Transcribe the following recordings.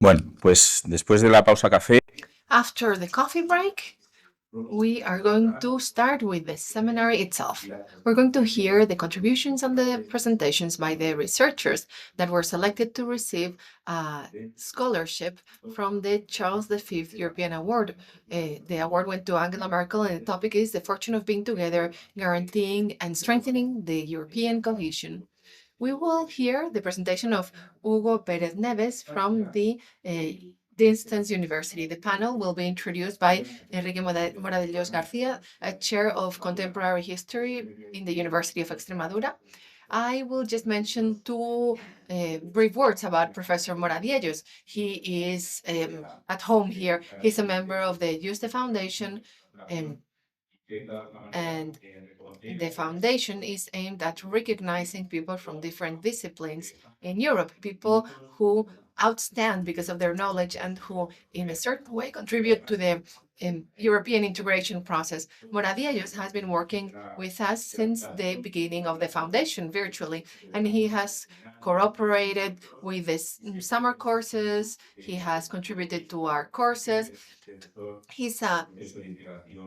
Bueno, pues después de la pausa café, After the coffee break, we are going to start with the seminar itself. We're going to hear the contributions and the presentations by the researchers that were selected to receive a scholarship from the Charles V European Award. The award went to Angela Merkel, and the topic is the fortune of being together, guaranteeing and strengthening the European cohesion. We will hear the presentation of Hugo Pérez Neves from the Distance University. The panel will be introduced by Enrique Moradellos García, a chair of contemporary history in the University of Extremadura. I will just mention two brief words about Professor Moradiellos. He is at home here. He's a member of the Yuste Foundation, um, and the foundation is aimed at recognizing people from different disciplines in Europe, people who outstand because of their knowledge and who, in a certain way, contribute to the European integration process. Moradiellos has been working with us since the beginning of the foundation virtually, and he has cooperated with the summer courses. He has contributed to our courses. He's a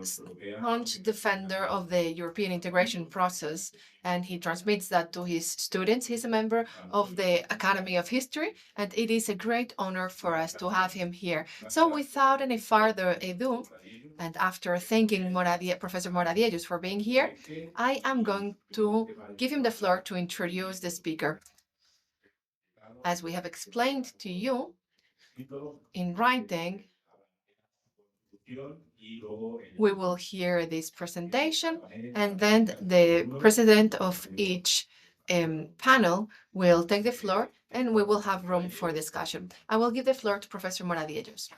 staunch defender of the European integration process, and he transmits that to his students. He's a member of the Academy of History, and it is a great honor for us to have him here. So without any further ado, and after thanking Professor Moradiellos for being here, I am going to give him the floor to introduce the speaker. As we have explained to you in writing, we will hear this presentation, and then the president of each panel will take the floor, and we will have room for discussion. I will give the floor to Professor Moradiellos.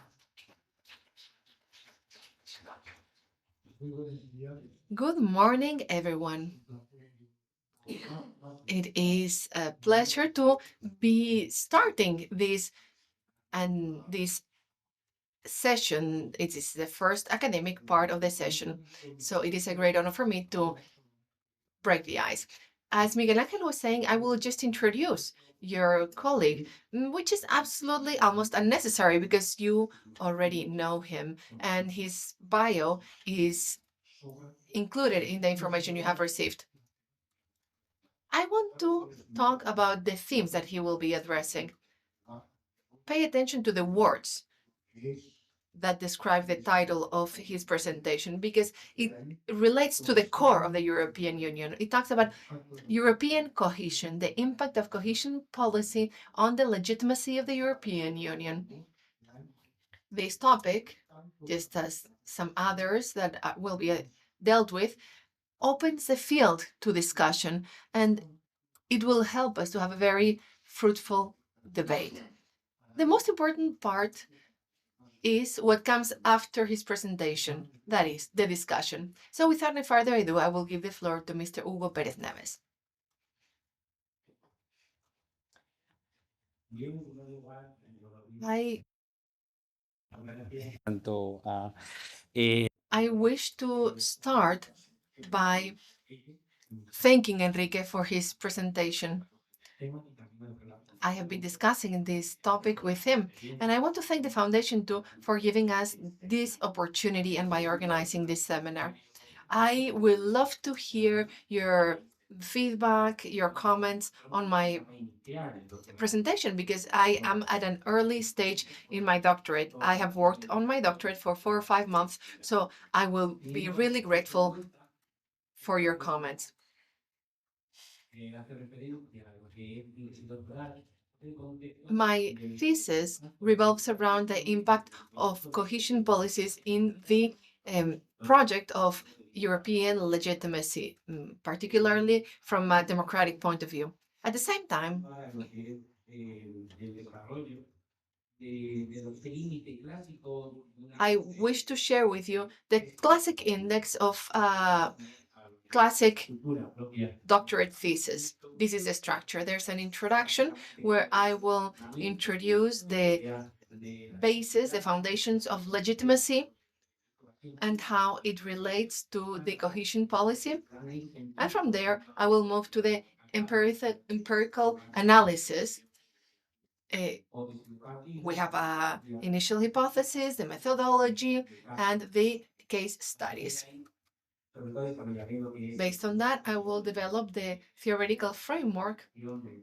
Good morning, everyone. It is a pleasure to be starting this session. It is the first academic part of the session, so it is a great honor for me to break the ice. As Miguel Angel was saying, I will just introduce your colleague, which is absolutely almost unnecessary because you already know him, and his bio is included in the information you have received. I want to talk about the themes that he will be addressing. Pay attention to the words that describe the title of his presentation because it relates to the core of the European Union. It talks about European cohesion, the impact of cohesion policy on the legitimacy of the European Union. This topic, just as some others that will be dealt with, opens the field to discussion, and it will help us to have a very fruitful debate. The most important part is what comes after his presentation, that is, the discussion. So without any further ado, I will give the floor to Mr. Hugo Pérez Neves. I wish to start by thanking Enrique for his presentation. I have been discussing this topic with him, and I want to thank the foundation too for giving us this opportunity and by organizing this seminar. I would love to hear your feedback, your comments on my presentation because I am at an early stage in my doctorate. I have worked on my doctorate for 4 or 5 months, so I will be really grateful for your comments. My thesis revolves around the impact of cohesion policies in the project of European legitimacy, particularly from a democratic point of view. At the same time, I wish to share with you the classic index of classic doctorate thesis. This is the structure. There's an introduction where I will introduce the basis, the foundations of legitimacy and how it relates to the cohesion policy. And from there, I will move to the empirical analysis we have a initial hypothesis, the methodology, and the case studies. Based on that, I will develop the theoretical framework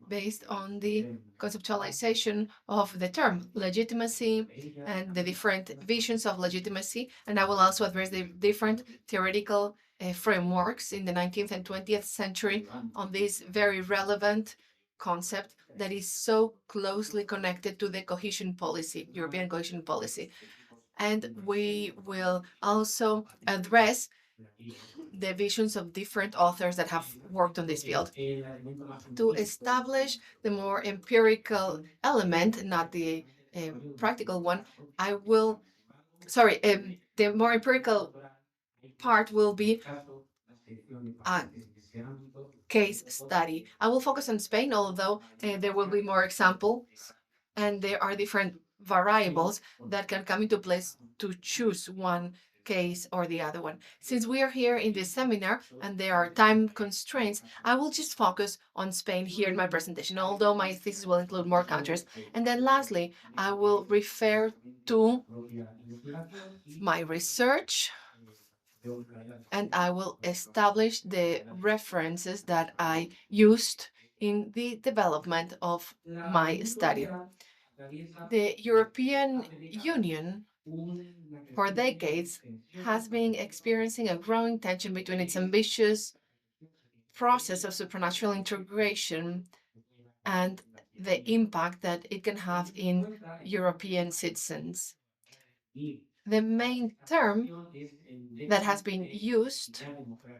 based on the conceptualization of the term legitimacy and the different visions of legitimacy. And I will also address the different theoretical frameworks in the 19th and 20th century on this very relevant concept that is so closely connected to the cohesion policy, European cohesion policy. And we will also address the visions of different authors that have worked on this field. To establish the more empirical element, not the practical one, the more empirical part will be a case study. I will focus on Spain, although there will be more examples, and there are different variables that can come into place to choose one case or the other one. Since we are here in this seminar and there are time constraints, I will just focus on Spain here in my presentation, although my thesis will include more countries. And then lastly, I will refer to my research and I will establish the references that I used in the development of my study. The European Union, for decades, has been experiencing a growing tension between its ambitious process of supranational integration and the impact that it can have in European citizens. The main term that has been used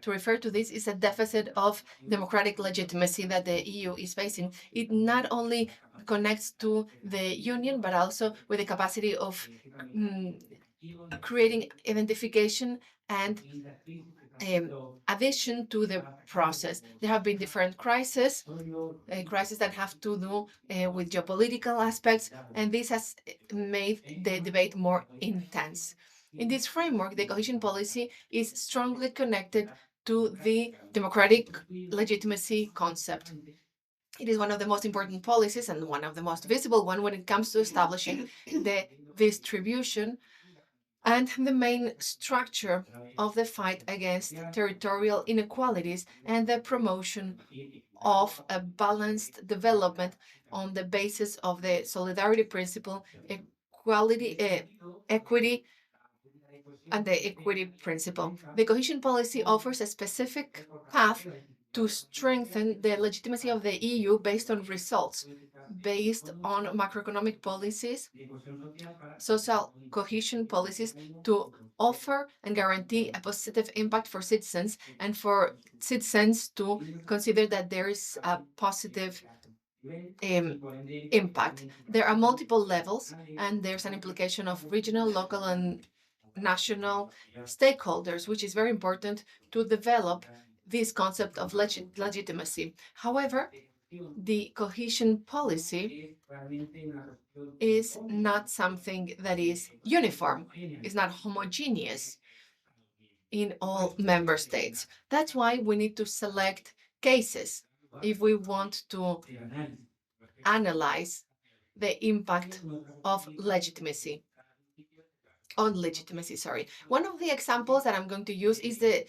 to refer to this is a deficit of democratic legitimacy that the EU is facing. It not only connects to the Union, but also with the capacity of creating identification and addition to the process. There have been different crises that have to do with geopolitical aspects, and this has made the debate more intense. In this framework, the cohesion policy is strongly connected to the democratic legitimacy concept. It is one of the most important policies and one of the most visible one when it comes to establishing the distribution and the main structure of the fight against territorial inequalities and the promotion of a balanced development on the basis of the solidarity principle, equity, and the equity principle. The cohesion policy offers a specific path to strengthen the legitimacy of the EU based on results, based on macroeconomic policies, social cohesion policies to offer and guarantee a positive impact for citizens and for citizens to consider that there is a positive impact. There are multiple levels and there's an implication of regional, local, and national stakeholders, which is very important to develop this concept of legitimacy. However, the cohesion policy is not something that is uniform, it's not homogeneous in all member states. That's why we need to select cases if we want to analyze the impact of legitimacy. One of the examples that I'm going to use is the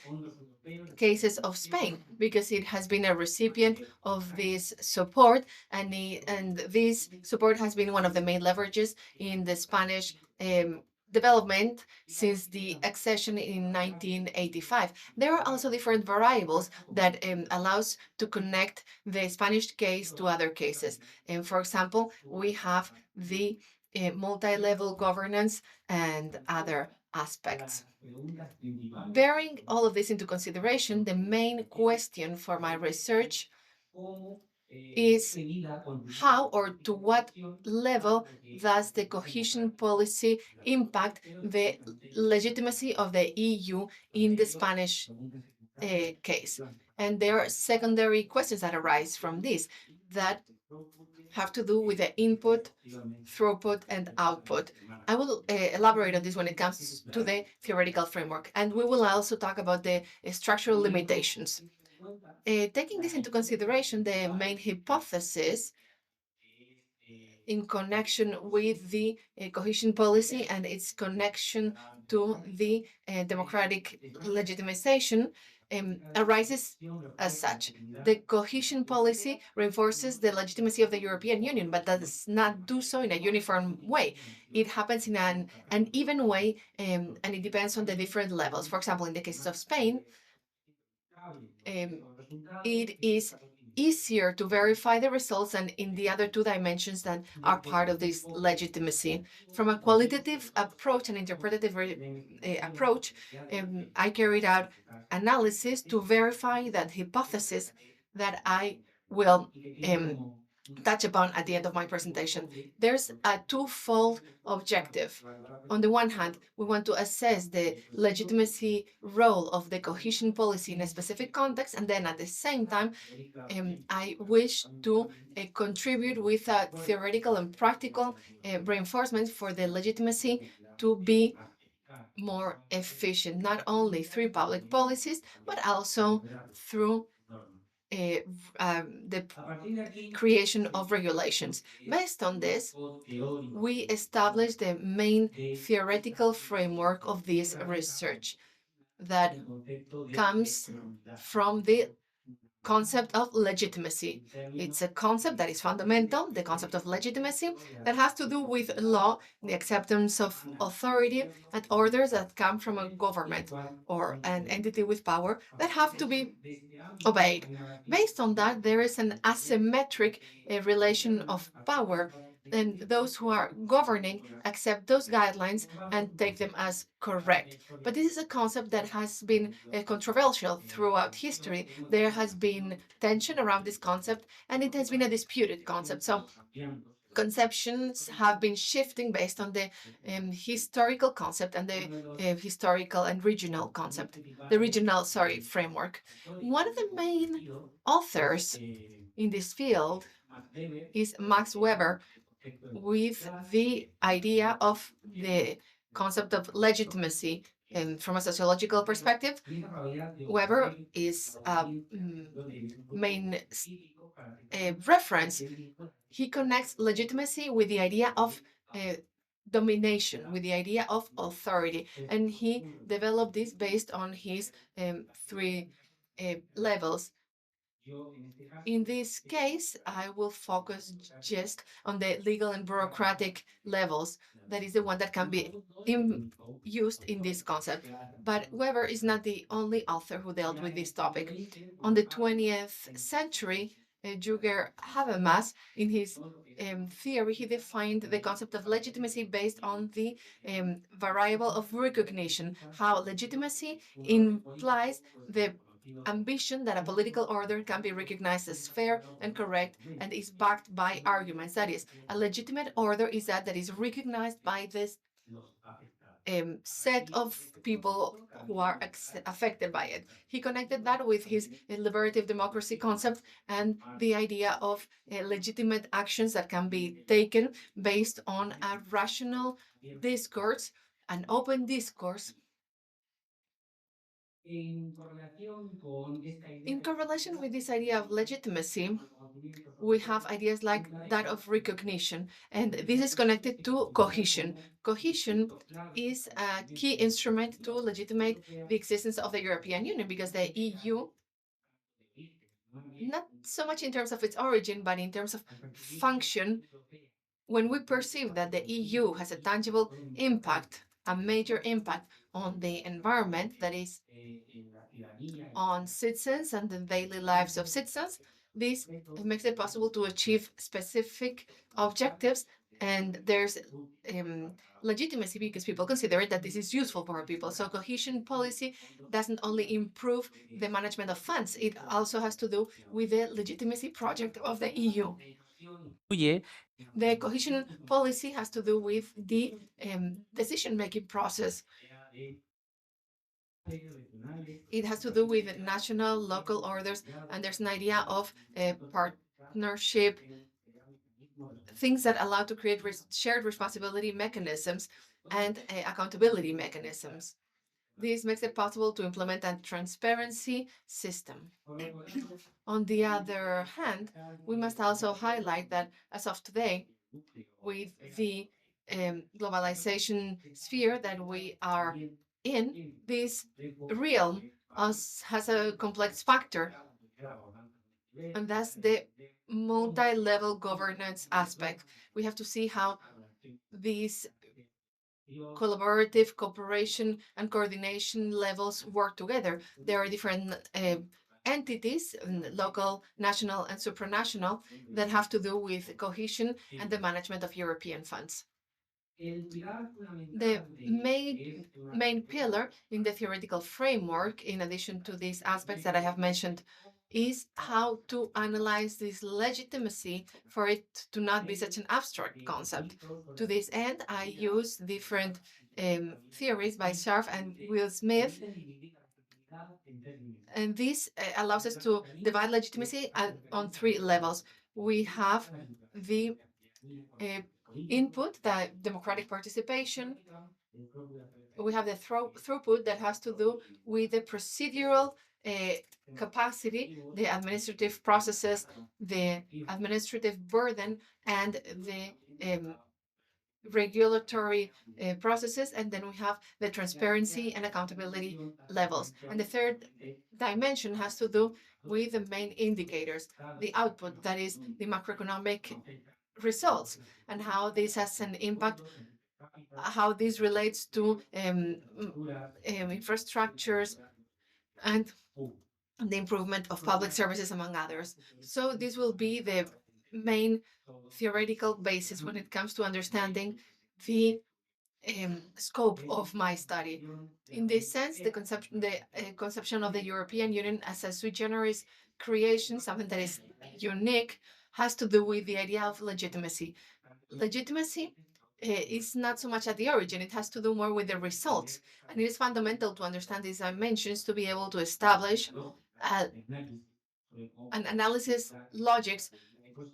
cases of Spain, because it has been a recipient of this support, and this support has been one of the main leverages in the Spanish development since the accession in 1985. There are also different variables that allows to connect the Spanish case to other cases. And for example, we have the multi-level governance and other aspects. Bearing all of this into consideration, the main question for my research is how or to what level does the cohesion policy impact the legitimacy of the EU in the Spanish case? And there are secondary questions that arise from this that have to do with the input, throughput, and output. I will elaborate on this when it comes to the theoretical framework, and we will also talk about the structural limitations. Taking this into consideration, the main hypothesis in connection with the cohesion policy and its connection to the democratic legitimization arises as such. The cohesion policy reinforces the legitimacy of the European Union, but does not do so in a uniform way. It happens in an uneven way, and it depends on the different levels. For example, in the cases of Spain, it is easier to verify the results than in the other two dimensions that are part of this legitimacy. From a qualitative approach and interpretative approach, I carried out analysis to verify that hypothesis that I will touch upon at the end of my presentation. There's a twofold objective. On the one hand, we want to assess the legitimacy role of the cohesion policy in a specific context, and then at the same time, I wish to contribute with a theoretical and practical reinforcement for the legitimacy to be more efficient, not only through public policies, but also through the creation of regulations. Based on this, we established the main theoretical framework of this research that comes from the concept of legitimacy. It's a concept that is fundamental, the concept of legitimacy, that has to do with law, the acceptance of authority, and orders that come from a government or an entity with power that have to be obeyed. Based on that, there is an asymmetric relation of power, and those who are governing accept those guidelines and take them as correct. But this is a concept that has been controversial throughout history. There has been tension around this concept, and it has been a disputed concept. So conceptions have been shifting based on the historical concept and the historical and regional concept, the regional, framework. One of the main authors in this field is Max Weber, with the idea of the concept of legitimacy. And from a sociological perspective, Weber is a main reference. He connects legitimacy with the idea of domination, with the idea of authority, and he developed this based on his three levels. In this case, I will focus just on the legal and bureaucratic levels. That is the one that can be used in this concept. But Weber is not the only author who dealt with this topic. On the 20th century, Juger Habermas, in his theory, he defined the concept of legitimacy based on the variable of recognition, how legitimacy implies the ambition that a political order can be recognized as fair and correct and is backed by arguments. That is, a legitimate order is that is recognized by this set of people who are affected by it. He connected that with his liberative democracy concept and the idea of legitimate actions that can be taken based on a rational discourse, an open discourse. In correlation with this idea of legitimacy, we have ideas like that of recognition, and this is connected to cohesion. Cohesion is a key instrument to legitimate the existence of the European Union, because the EU, not so much in terms of its origin, but in terms of function, when we perceive that the EU has a tangible impact, a major impact on the environment, that is, on citizens and the daily lives of citizens, this makes it possible to achieve specific objectives, and there's legitimacy because people consider that this is useful for people. So cohesion policy doesn't only improve the management of funds, it also has to do with the legitimacy project of the EU. The cohesion policy has to do with the decision-making process. It has to do with national, local orders, and there's an idea of partnership, things that allow to create shared responsibility mechanisms and accountability mechanisms. This makes it possible to implement a transparency system. On the other hand, we must also highlight that as of today, with the globalization sphere that we are in, this realm has a complex factor, and that's the multi-level governance aspect. We have to see how these collaborative cooperation and coordination levels work together. There are different entities, local, national, and supranational, that have to do with cohesion and the management of European funds. The main pillar in the theoretical framework, in addition to these aspects that I have mentioned, is how to analyze this legitimacy for it to not be such an abstract concept. To this end, I use different theories by Scharf and Will Smith, and this allows us to divide legitimacy on three levels. We have the input, the democratic participation. We have the throughput that has to do with the procedural capacity, the administrative processes, the administrative burden, and the regulatory processes. And then we have the transparency and accountability levels. And the third dimension has to do with the main indicators, the output, that is the macroeconomic results, and how this has an impact, how this relates to infrastructures and the improvement of public services, among others. So this will be the main theoretical basis when it comes to understanding the scope of my study. In this sense, the conception of the European Union as a sui generis creation, something that is unique, has to do with the idea of legitimacy. Legitimacy is not so much at the origin, it has to do more with the results. And it is fundamental to understand these dimensions to be able to establish an analysis logics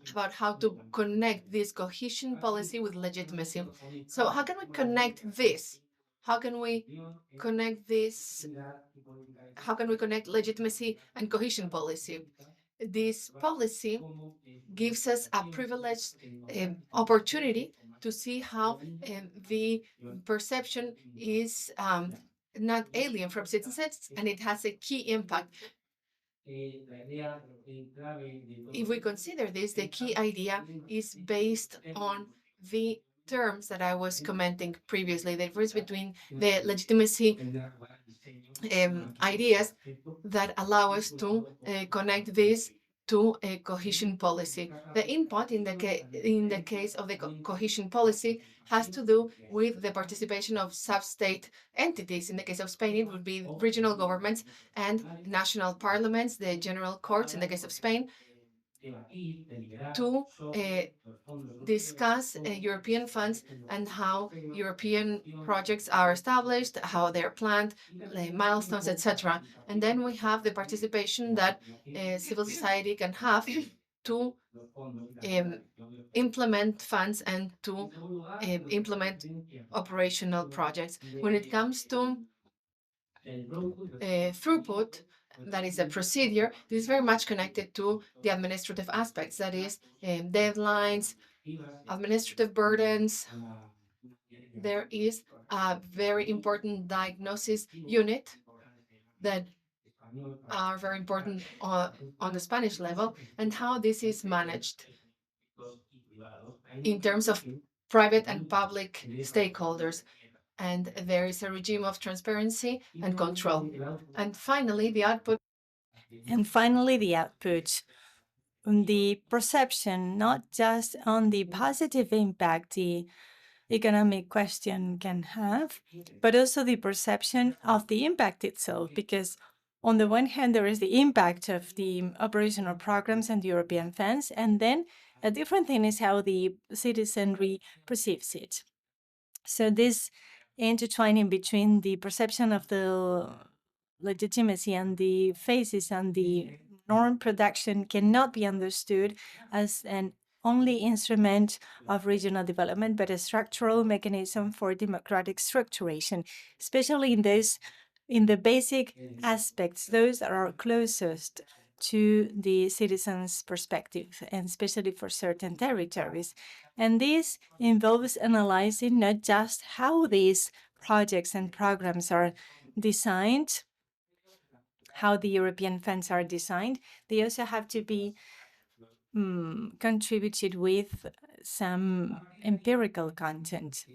about how to connect this cohesion policy with legitimacy. So how can we connect this? How can we connect this? How can we connect legitimacy and cohesion policy? This policy gives us a privileged opportunity to see how the perception is not alien from citizens, and it has a key impact. If we consider this, the key idea is based on the terms that I was commenting previously, the difference between the legitimacy ideas that allow us to connect this to a cohesion policy. The input in the case of the cohesion policy has to do with the participation of sub-state entities. In the case of Spain, it would be regional governments and national parliaments, the general courts in the case of Spain, to discuss European funds and how European projects are established, how they're planned, milestones, etc. And then we have the participation that civil society can have to implement funds and to implement operational projects. When it comes to throughput, that is a procedure, this is very much connected to the administrative aspects, that is deadlines, administrative burdens. There is a very important diagnosis unit that are very important on the Spanish level, and how this is managed in terms of private and public stakeholders. And there is a regime of transparency and control. And finally, the output. And finally, the output. The perception, not just on the positive impact the economic question can have, but also the perception of the impact itself. Because on the one hand, there is the impact of the operational programs and the European funds, and then a different thing is how the citizenry perceives it. So this intertwining between the perception of the legitimacy and the phases and the norm production cannot be understood as an only instrument of regional development, but a structural mechanism for democratic structuration, especially in the basic aspects, those that are closest to the citizens' perspective, and especially for certain territories. And this involves analyzing not just how these projects and programs are designed, how the European funds are designed, they also have to be contributed with some empirical content.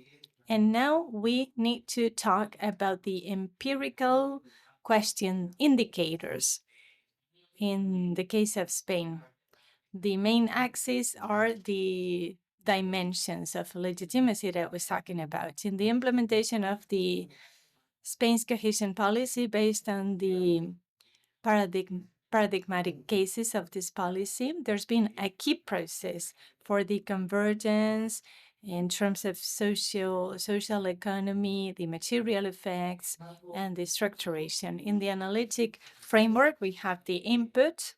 And now we need to talk about the empirical question indicators. In the case of Spain, the main axes are the dimensions of legitimacy that I was talking about. In the implementation of the Spain's cohesion policy based on the paradigmatic cases of this policy, there's been a key process for the convergence in terms of social economy, the material effects, and the structuration. In the analytic framework, we have the input.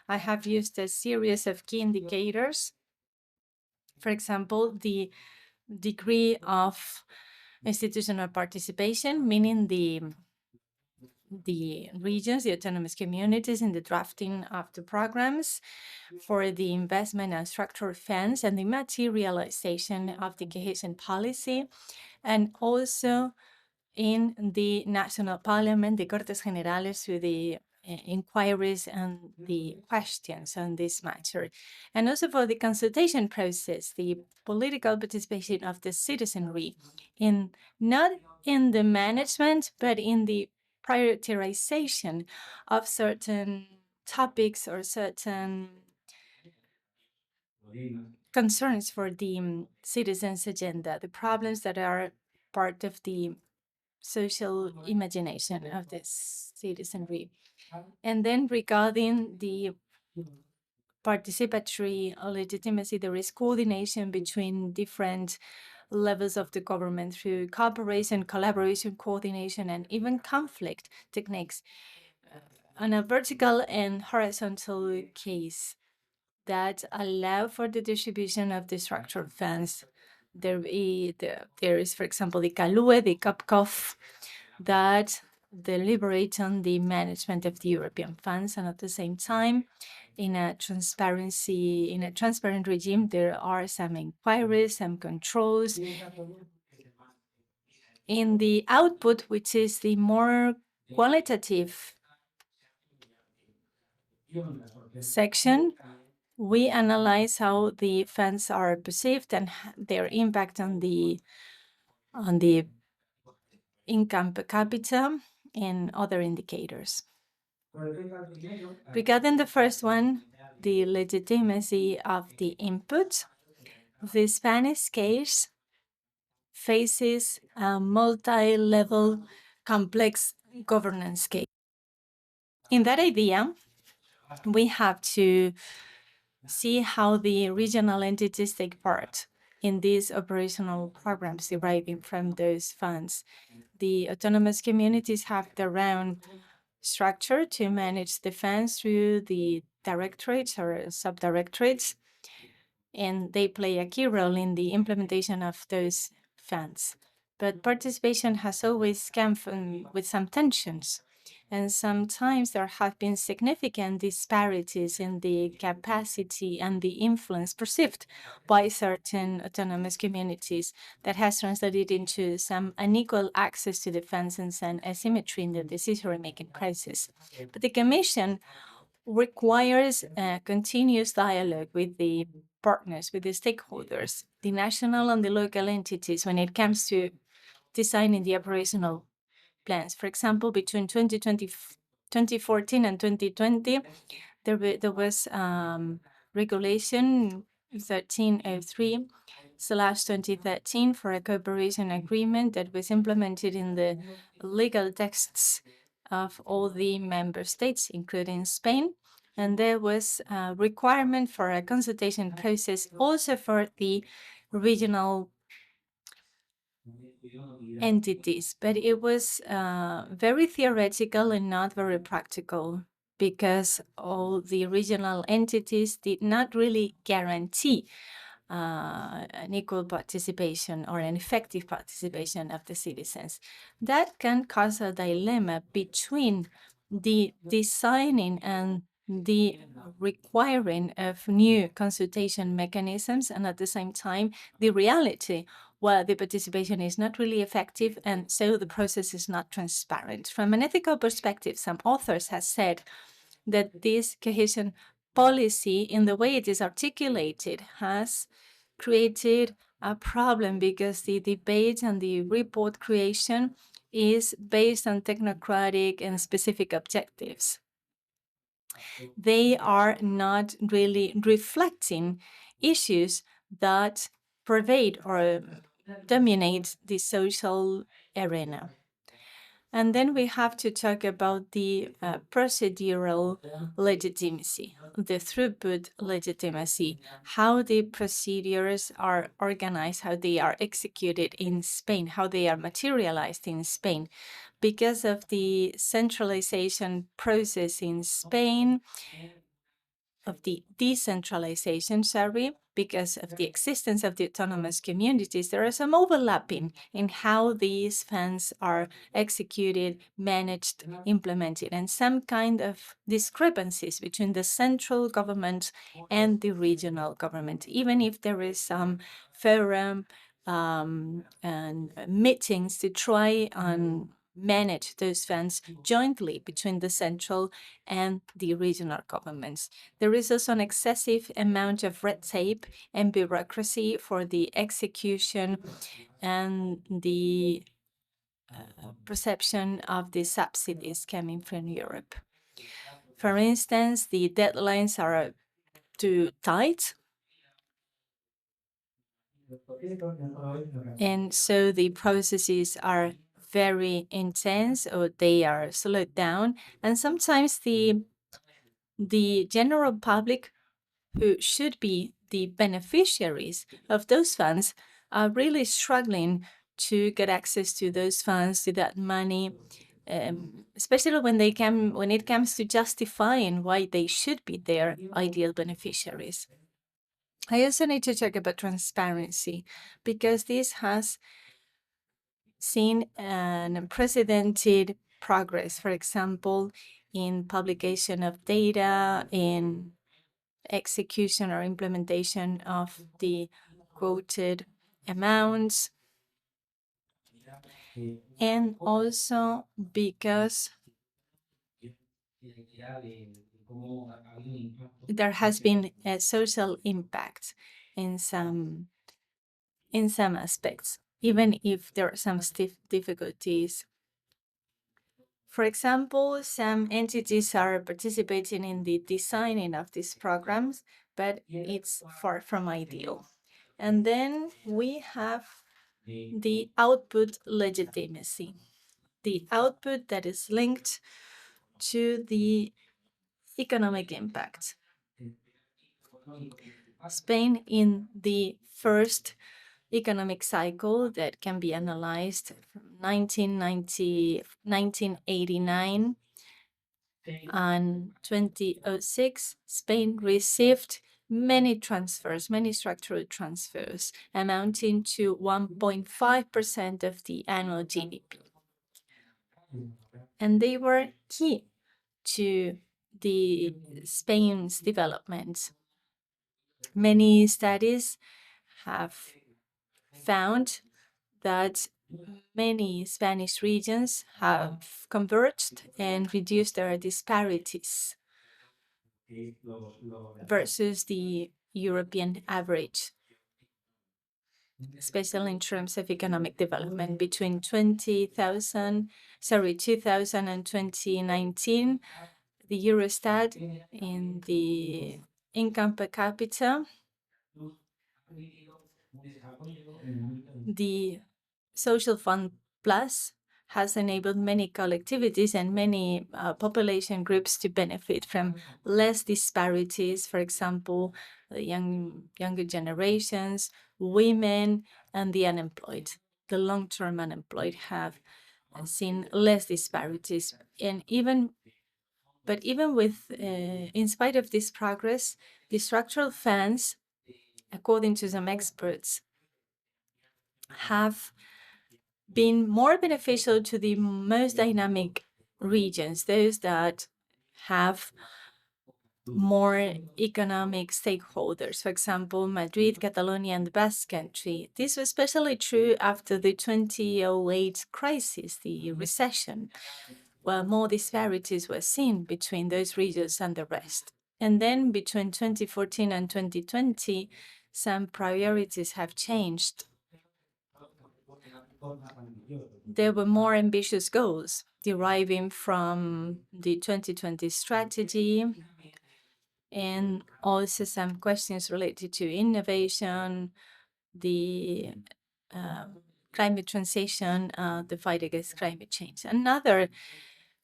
I have used a series of key indicators. For example, the degree of institutional participation, meaning the regions, the autonomous communities in the drafting of the programs, for the investment and structural funds and the materialization of the cohesion policy, and also in the national parliament, the Cortes Generales, through the inquiries and the questions on this matter. And also for the consultation process, the political participation of the citizenry, in not in the management, but in the prioritization of certain topics or certain concerns for the citizens' agenda, the problems that are part of the social imagination of the citizenry. And then regarding the participatory legitimacy, there is coordination between different levels of the government through cooperation, collaboration, coordination, and even conflict techniques on a vertical and horizontal case that allow for the distribution of the structural funds. There is, for example, the CALUE, the COPCOF, that deliberate on the management of the European funds, and at the same time, in a transparent regime, there are some inquiries, some controls. In the output, which is the more qualitative section, we analyze how the funds are perceived and their impact on the income per capita and other indicators. Regarding the first one, the legitimacy of the input, the Spanish case faces a multi-level complex governance case. In that idea, we have to see how the regional entities take part in these operational programs deriving from those funds. The autonomous communities have their own structure to manage the funds through the directorates or subdirectorates, and they play a key role in the implementation of those funds. But participation has always come with some tensions, and sometimes there have been significant disparities in the capacity and the influence perceived by certain autonomous communities that has translated into some unequal access to the funds and some asymmetry in the decision-making process. But the Commission requires a continuous dialogue with the partners, with the stakeholders, the national and the local entities when it comes to designing the operational plans. For example, between 2014 and 2020, there was Regulation 1303/2013 for a cooperation agreement that was implemented in the legal texts of all the member states, including Spain. And there was a requirement for a consultation process also for the regional entities, but it was very theoretical and not very practical, because all the regional entities did not really guarantee an equal participation or an effective participation of the citizens. That can cause a dilemma between the designing and the requiring of new consultation mechanisms, and at the same time, the reality where the participation is not really effective, and so the process is not transparent. From an ethical perspective, some authors have said that this cohesion policy, in the way it is articulated, has created a problem because the debate and the report creation is based on technocratic and specific objectives. They are not really reflecting issues that pervade or dominate the social arena. And then we have to talk about the procedural legitimacy, the throughput legitimacy, how the procedures are organized, how they are executed in Spain, how they are materialized in Spain. Because of the centralization process in Spain, of the decentralization, because of the existence of the autonomous communities, there is some overlapping in how these funds are executed, managed, implemented, and some kind of discrepancies between the central government and the regional government, even if there is some forum and meetings to try and manage those funds jointly between the central and the regional governments. There is also an excessive amount of red tape and bureaucracy for the execution and the perception of the subsidies coming from Europe. For instance, the deadlines are too tight, and so the processes are very intense or they are slowed down, and sometimes the general public, who should be the beneficiaries of those funds, are really struggling to get access to those funds, to that money, especially when it comes to justifying why they should be their ideal beneficiaries. I also need to talk about transparency, because this has seen an unprecedented progress, for example, in publication of data, in execution or implementation of the quoted amounts, and also because there has been a social impact in some aspects, even if there are some stiff difficulties. For example, some entities are participating in the designing of these programs, but it's far from ideal. And then we have the output legitimacy, the output that is linked to the economic impact. Spain, in the first economic cycle that can be analyzed from 1989 and 2006, Spain received many transfers, many structural transfers, amounting to 1.5% of the annual GDP. And they were key to the Spain's development. Many studies have found that many Spanish regions have converged and reduced their disparities versus the European average, especially in terms of economic development. Between 2000 and 2019, the Eurostat, in the income per capita, the Social Fund Plus has enabled many collectivities and many population groups to benefit from less disparities. For example, the younger generations, women, and the unemployed. The long-term unemployed have seen less disparities. And even with, in spite of this progress, the structural funds, according to some experts, have been more beneficial to the most dynamic regions, those that have more economic stakeholders. For example, Madrid, Catalonia, and the Basque Country. This was especially true after the 2008 crisis, the recession, where more disparities were seen between those regions and the rest. And then between 2014 and 2020, some priorities have changed. There were more ambitious goals deriving from the 2020 strategy, and also some questions related to innovation, the climate transition, the fight against climate change. Another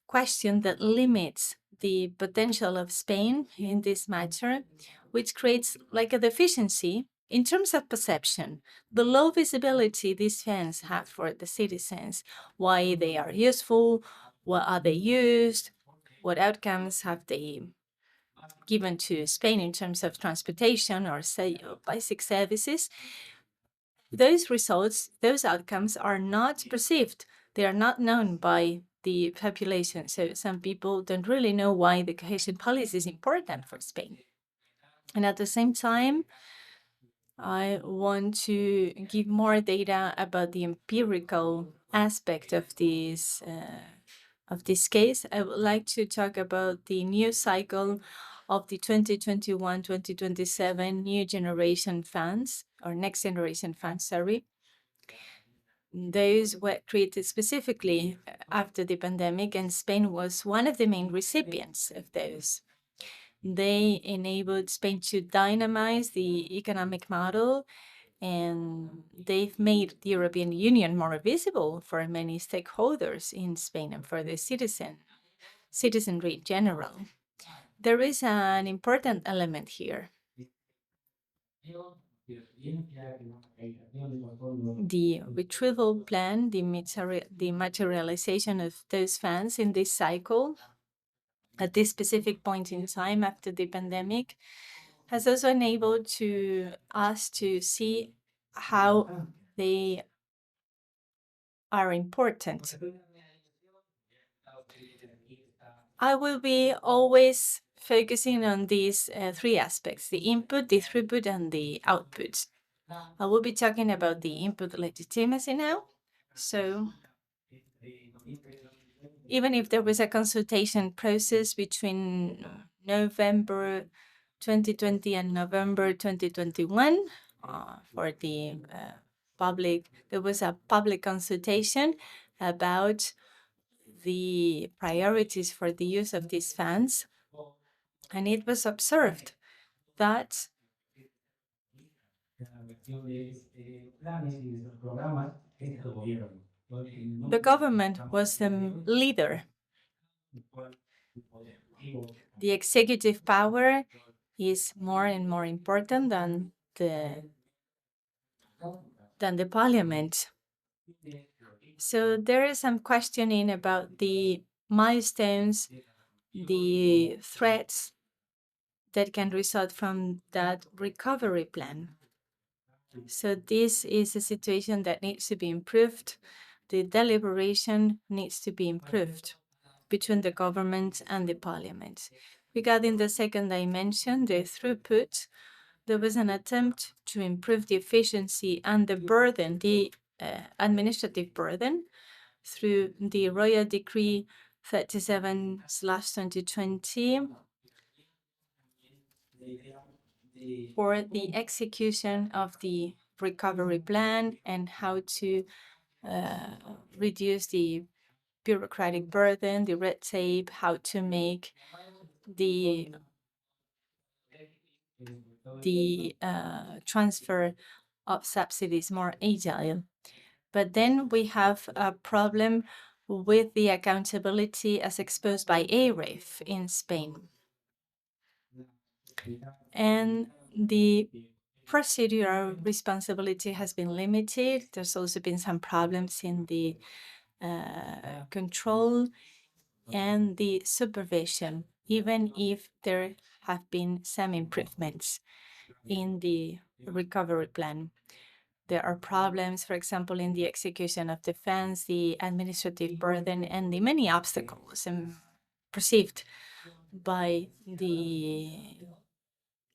question that limits the potential of Spain in this matter, which creates like a deficiency in terms of perception, the low visibility these funds have for the citizens, why they are useful, what are they used, what outcomes have they given to Spain in terms of transportation or say basic services. Those results, those outcomes are not perceived. They are not known by the population. So some people don't really know why the cohesion policy is important for Spain. And at the same time, I want to give more data about the empirical aspect of this case. I would like to talk about the new cycle of the 2021-2027 new generation funds, or next generation funds, sorry. Those were created specifically after the pandemic, and Spain was one of the main recipients of those. They enabled Spain to dynamize the economic model, and they've made the European Union more visible for many stakeholders in Spain and for the citizenry in general. There is an important element here. The retrieval plan, the materialization of those funds in this cycle at this specific point in time after the pandemic has also enabled us to see how they are important. I will be always focusing on these three aspects: the input, the throughput, and the output. I will be talking about the input legitimacy now. So even if there was a consultation process between November 2020 and November 2021 for the public, there was a public consultation about the priorities for the use of these funds, and it was observed that the government was the leader. The executive power is more and more important than the parliament. So there is some questioning about the milestones, the threats that can result from that recovery plan. So this is a situation that needs to be improved. The deliberation needs to be improved between the government and the parliament. Regarding the second dimension, the throughput, there was an attempt to improve the efficiency and the burden, the administrative burden, through the Royal Decree 37/2020 for the execution of the recovery plan and how to reduce the bureaucratic burden, the red tape, how to make the transfer of subsidies more agile. But then we have a problem with the accountability as exposed by AREF in Spain. And the procedural responsibility has been limited. There's also been some problems in the control and the supervision, even if there have been some improvements in the recovery plan. There are problems, for example, in the execution of defense, the administrative burden, and the many obstacles perceived by the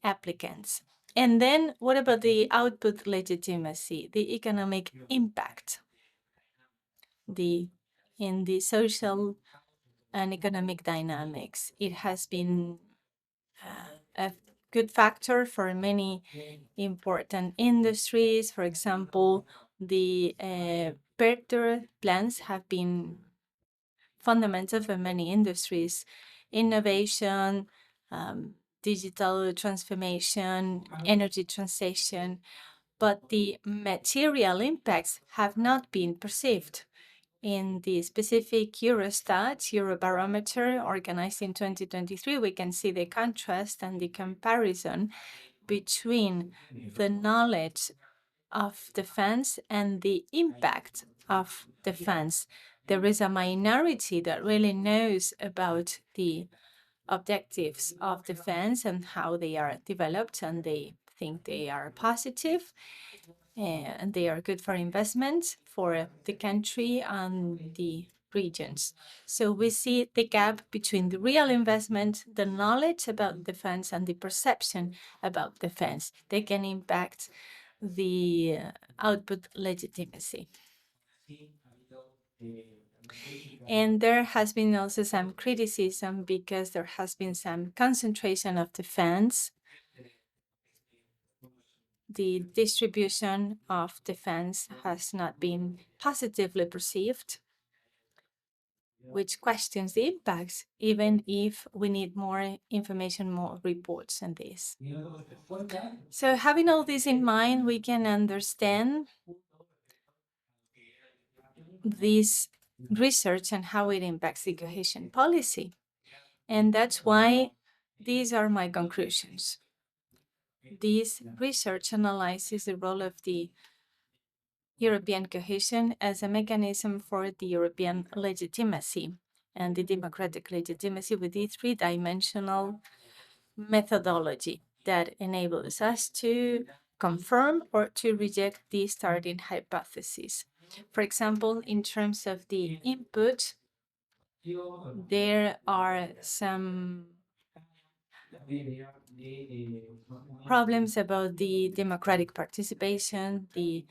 applicants. And then what about the output legitimacy, the economic impact, in the social and economic dynamics? It has been a good factor for many important industries. For example, the Pertur plans have been fundamental for many industries: innovation, digital transformation, energy transition, but the material impacts have not been perceived. In the specific Eurostat Eurobarometer organized in 2023, we can see the contrast and the comparison between the knowledge of defense and the impact of defense. There is a minority that really knows about the objectives of defense and how they are developed, and they think they are positive and they are good for investment for the country and the regions. So we see the gap between the real investment, the knowledge about defense, and the perception about defense. They can impact the output legitimacy. And there has been also some criticism because there has been some concentration of defense. The distribution of defense has not been positively perceived, which questions the impacts, even if we need more information, more reports on this. So having all this in mind, we can understand this research and how it impacts the cohesion policy. And that's why these are my conclusions. This research analyzes the role of the European cohesion as a mechanism for the European legitimacy and the democratic legitimacy with the three-dimensional methodology that enables us to confirm or to reject the starting hypothesis. For example, in terms of the input, there are some problems about the democratic participation, the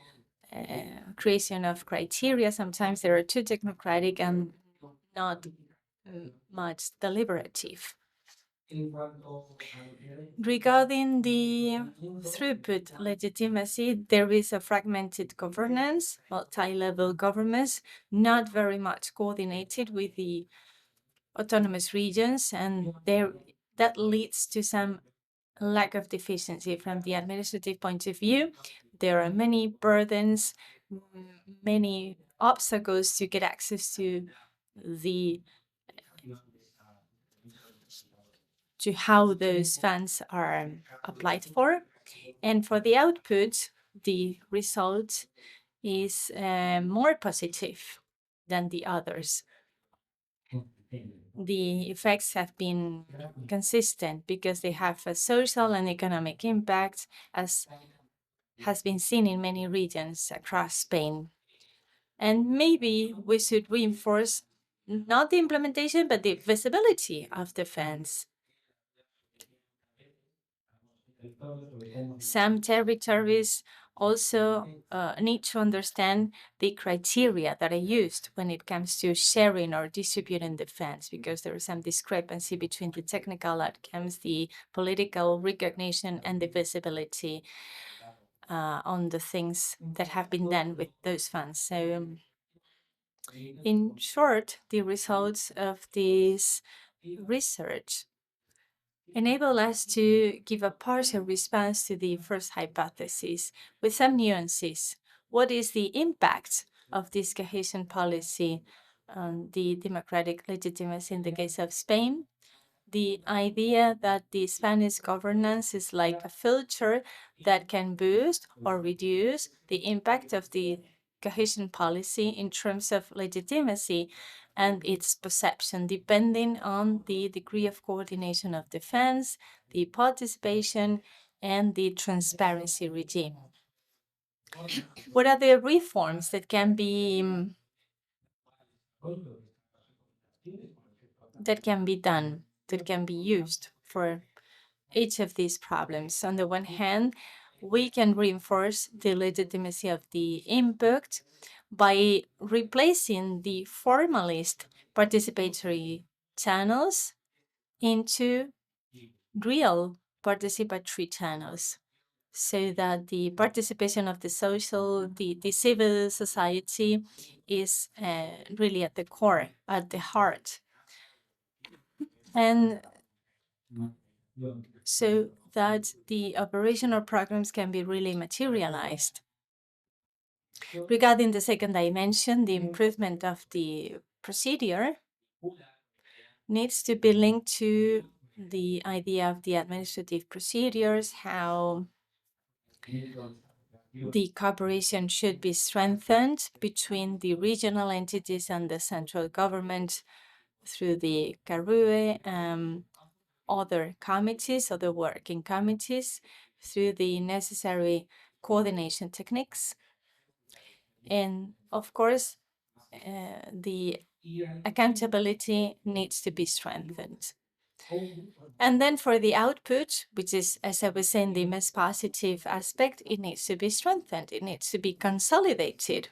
creation of criteria. Sometimes they are too technocratic and not much deliberative. Regarding the throughput legitimacy, there is a fragmented governance, multi-level governments, not very much coordinated with the autonomous regions, and that leads to some lack of efficiency from the administrative point of view. There are many burdens, many obstacles to get access to how those funds are applied for. And for the output, the result is more positive than the others. The effects have been consistent because they have a social and economic impact, as has been seen in many regions across Spain. And maybe we should reinforce not the implementation, but the visibility of defense. Some territories also need to understand the criteria that are used when it comes to sharing or distributing defense, because there is some discrepancy between the technical outcomes, the political recognition, and the visibility on the things that have been done with those funds. So in short, the results of this research enable us to give a partial response to the first hypothesis with some nuances. What is the impact of this cohesion policy on the democratic legitimacy in the case of Spain? The idea that the Spanish governance is like a filter that can boost or reduce the impact of the cohesion policy in terms of legitimacy and its perception, depending on the degree of coordination of defense, the participation, and the transparency regime. What are the reforms that can be done, that can be used for each of these problems? On the one hand, we can reinforce the legitimacy of the input by replacing the formalist participatory channels into real participatory channels, so that the participation of the civil society is really at the core, at the heart. And so that the operational programs can be really materialized. Regarding the second dimension, the improvement of the procedure needs to be linked to the idea of the administrative procedures, how the cooperation should be strengthened between the regional entities and the central government through the CARUE, other committees, other working committees, through the necessary coordination techniques. And of course, the accountability needs to be strengthened. And then for the output, which is, as I was saying, the most positive aspect, it needs to be strengthened. It needs to be consolidated.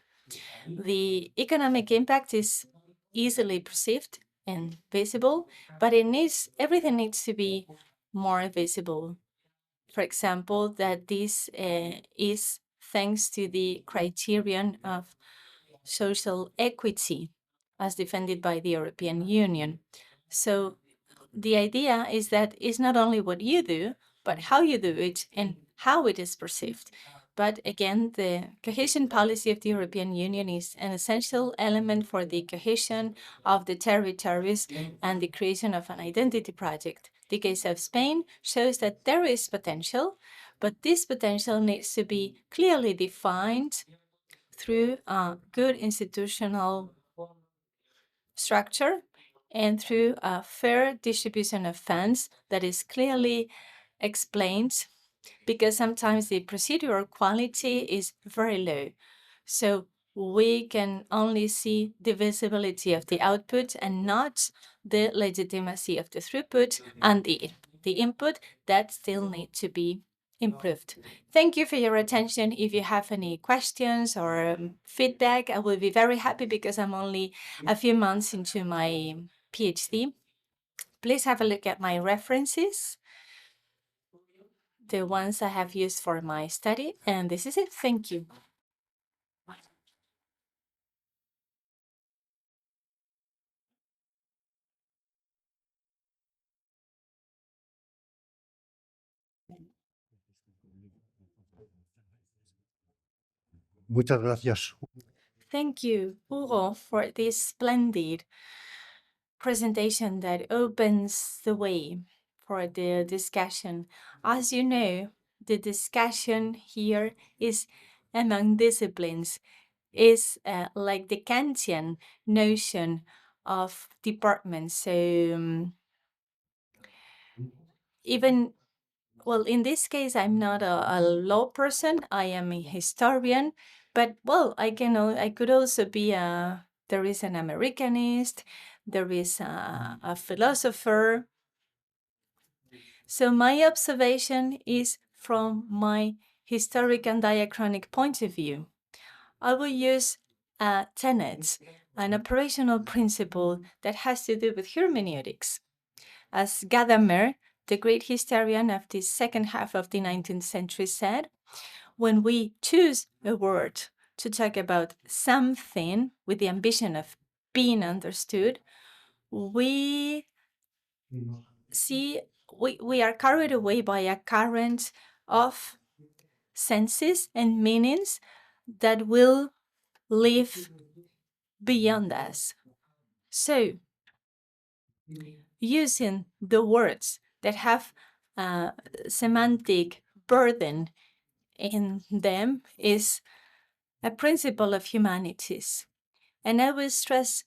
The economic impact is easily perceived and visible, but everything needs to be more visible. For example, that this is thanks to the criterion of social equity as defended by the European Union. So the idea is that it's not only what you do, but how you do it and how it is perceived. But again, the cohesion policy of the European Union is an essential element for the cohesion of the territories and the creation of an identity project. The case of Spain shows that there is potential, but this potential needs to be clearly defined through a good institutional structure and through a fair distribution of funds that is clearly explained, because sometimes the procedural quality is very low. So we can only see the visibility of the output and not the legitimacy of the throughput and the input that still need to be improved. Thank you for your attention. If you have any questions or feedback, I will be very happy because I'm only a few months into my PhD. Please have a look at my references, the ones I have used for my study, and this is it. Thank you. Muchas gracias. Thank you, Hugo, for this splendid presentation that opens the way for the discussion. As you know, the discussion here is among disciplines, is like the Kantian notion of departments. So even, well, in this case, I'm not a law person. I am a historian, but well, I could also be there is an Americanist, there is a philosopher. So my observation is from my historic and diachronic point of view. I will use tenets, an operational principle that has to do with hermeneutics. As Gadamer, the great historian of the second half of the 19th century, said, when we choose a word to talk about something with the ambition of being understood, we are carried away by a current of senses and meanings that will live beyond us. So, using the words that have a semantic burden in them is a principle of humanities. And I will stress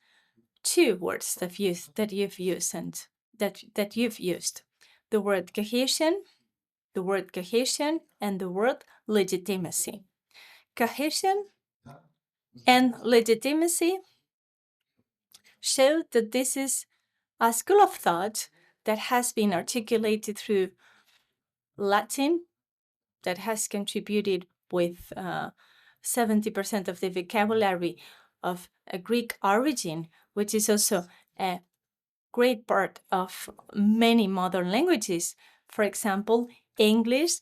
two words that you've used and that you've used: the word cohesion, and the word legitimacy. cohesion and legitimacy show that this is a school of thought that has been articulated through Latin, that has contributed with 70% of the vocabulary of a Greek origin, which is also a great part of many modern languages. For example, English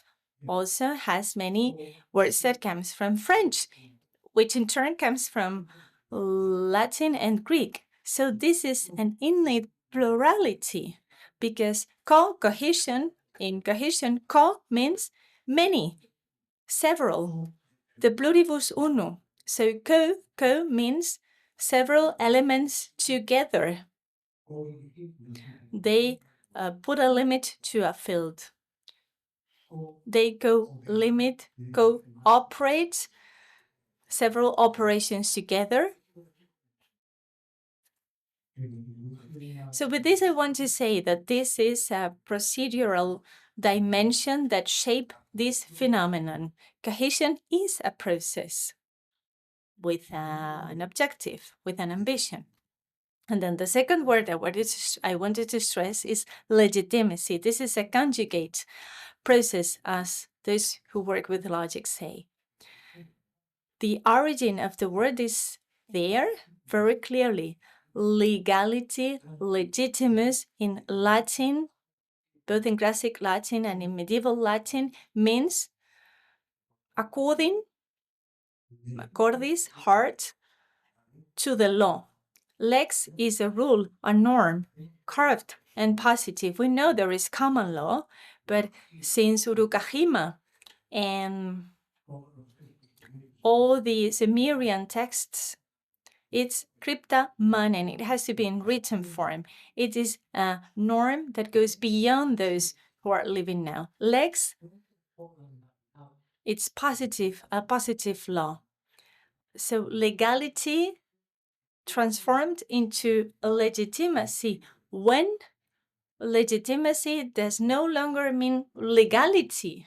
also has many words that comes from French, which in turn comes from Latin and Greek. So this is an innate plurality because cohesion, in cohesion, means many, several, the pluribus uno. So co means several elements together. They put a limit to a field. They cooperate several operations together. So with this, I want to say that this is a procedural dimension that shape this phenomenon. Cohesion is a process with an objective, with an ambition. And then the second word I wanted to stress is legitimacy. This is a conjugate process, as those who work with logic say. The origin of the word is there very clearly. Legality, legitimus in Latin, both in classic Latin and in medieval Latin, means according, accordis, heart, to the law. Lex is a rule, a norm, curved and positive. We know there is common law, but since Urukahima and all the Sumerian texts, it's crypta manen. It has to be in written form. It is a norm that goes beyond those who are living now. Lex, it's positive, a positive law. So legality transformed into a legitimacy when legitimacy does no longer mean legality.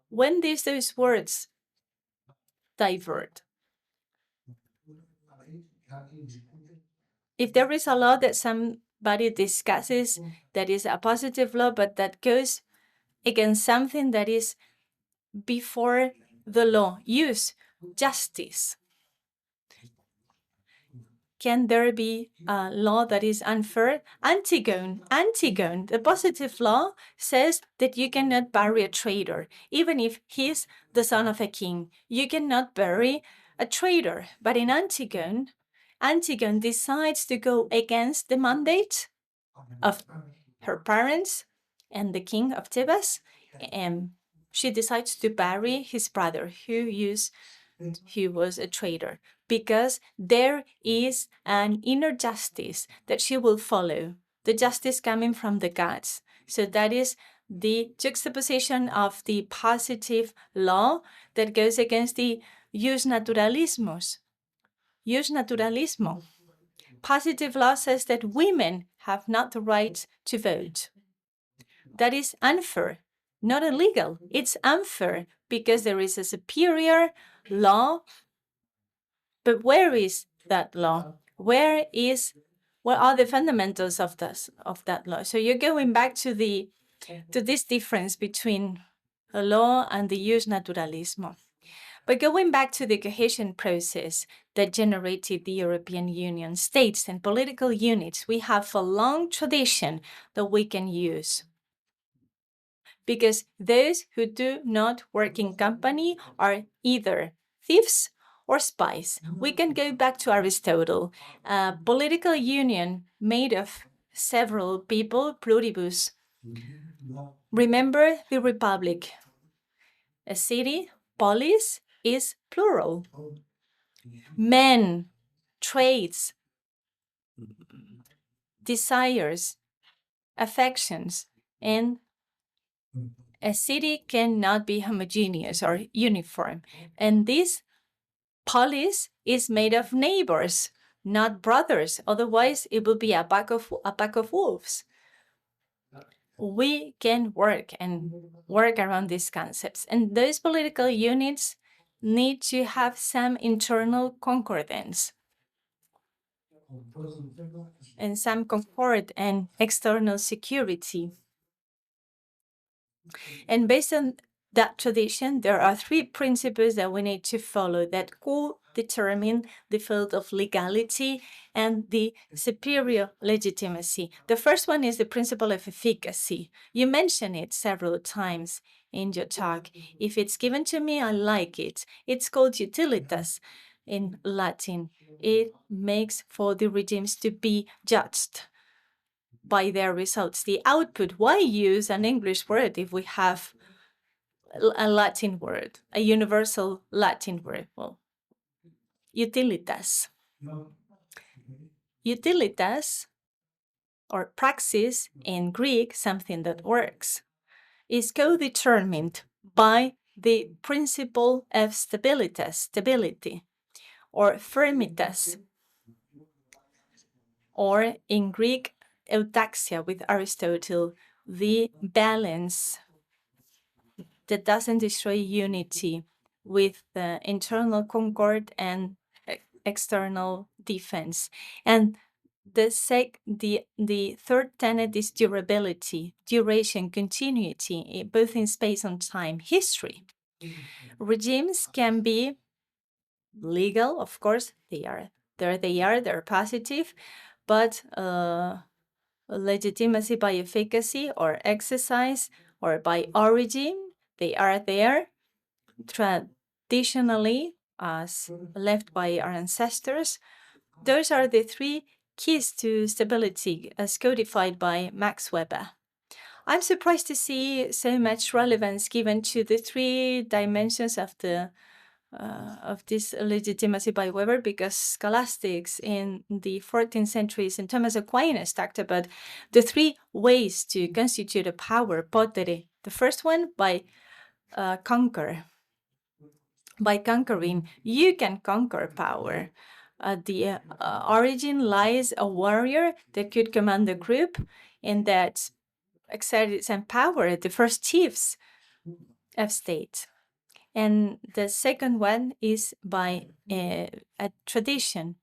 When those words divert. If there is a law that somebody discusses that is a positive law, but that goes against something that is before the law, use, justice. Can there be a law that is unfair? Antigone. The positive law says that you cannot bury a traitor, even if he's the son of a king. You cannot bury a traitor. But in Antigone decides to go against the mandate of her parents and the king of Tebas, and she decides to bury his brother, who was a traitor, because there is an inner justice that she will follow, the justice coming from the gods. So that is the juxtaposition of the positive law that goes against the jus naturalismo. Positive law says that women have not the right to vote. That is unfair, not illegal. It's unfair because there is a superior law. But where is that law? What are the fundamentals of that law? So you're going back to this difference between a law and the jus naturalismo. But going back to the cohesion process that generated the European Union, states and political units, we have a long tradition that we can use. Because those who do not work in company are either thieves or spies. We can go back to Aristotle. A political union made of several people, pluribus. Remember the Republic. A city, polis, is plural. Men, traits, desires, affections, and a city cannot be homogeneous or uniform. And this polis is made of neighbors, not brothers. Otherwise, it would be a pack of wolves. We can work around these concepts. And those political units need to have some internal concordance and some concord and external security. And based on that tradition, there are three principles that we need to follow that co-determine the field of legality and the superior legitimacy. The first one is the principle of efficacy. You mentioned it several times in your talk. If it's given to me, I like it. It's called utilitas in Latin. It makes for the regimes to be judged by their results. The output, why use an English word if we have a Latin word, a universal Latin word? Well, utilitas. Utilitas, or praxis in Greek, something that works, is co-determined by the principle of stability, or firmitas, or in Greek, eutaxia with Aristotle, the balance that doesn't destroy unity with the internal concord and external defense. And the third tenet is durability, duration, continuity, both in space and time, history. Regimes can be legal, of course, they're positive, but legitimacy by efficacy or exercise or by origin, they are there traditionally as left by our ancestors. Those are the three keys to stability as codified by Max Weber. I'm surprised to see so much relevance given to the three dimensions of this legitimacy by Weber, because scholastics in the 14th century and Thomas Aquinas talked about the three ways to constitute a power, potere. The first one, by conquering. You can conquer power. At the origin lies a warrior that could command a group and that exerted some power, the first chiefs of state. And the second one is by a tradition.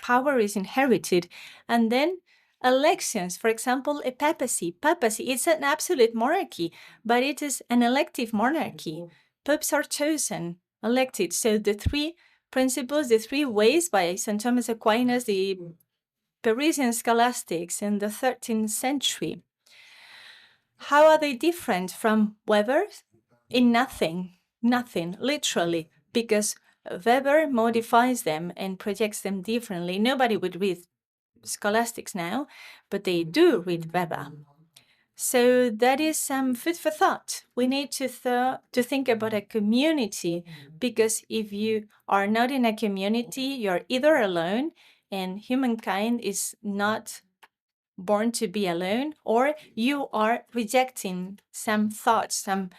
Power is inherited. And then elections, for example, a papacy. Papacy, it's an absolute monarchy, but it is an elective monarchy. Popes are chosen, elected. So the three principles, the three ways by St. Thomas Aquinas, the Parisian scholastics in the 13th century. How are they different from Weber? In nothing, literally, because Weber modifies them and projects them differently. Nobody would read scholastics now, but they do read Weber. So that is some food for thought. We need to think about a community, because if you are not in a community, you're either alone, and humankind is not born to be alone, or you are rejecting some thoughts, some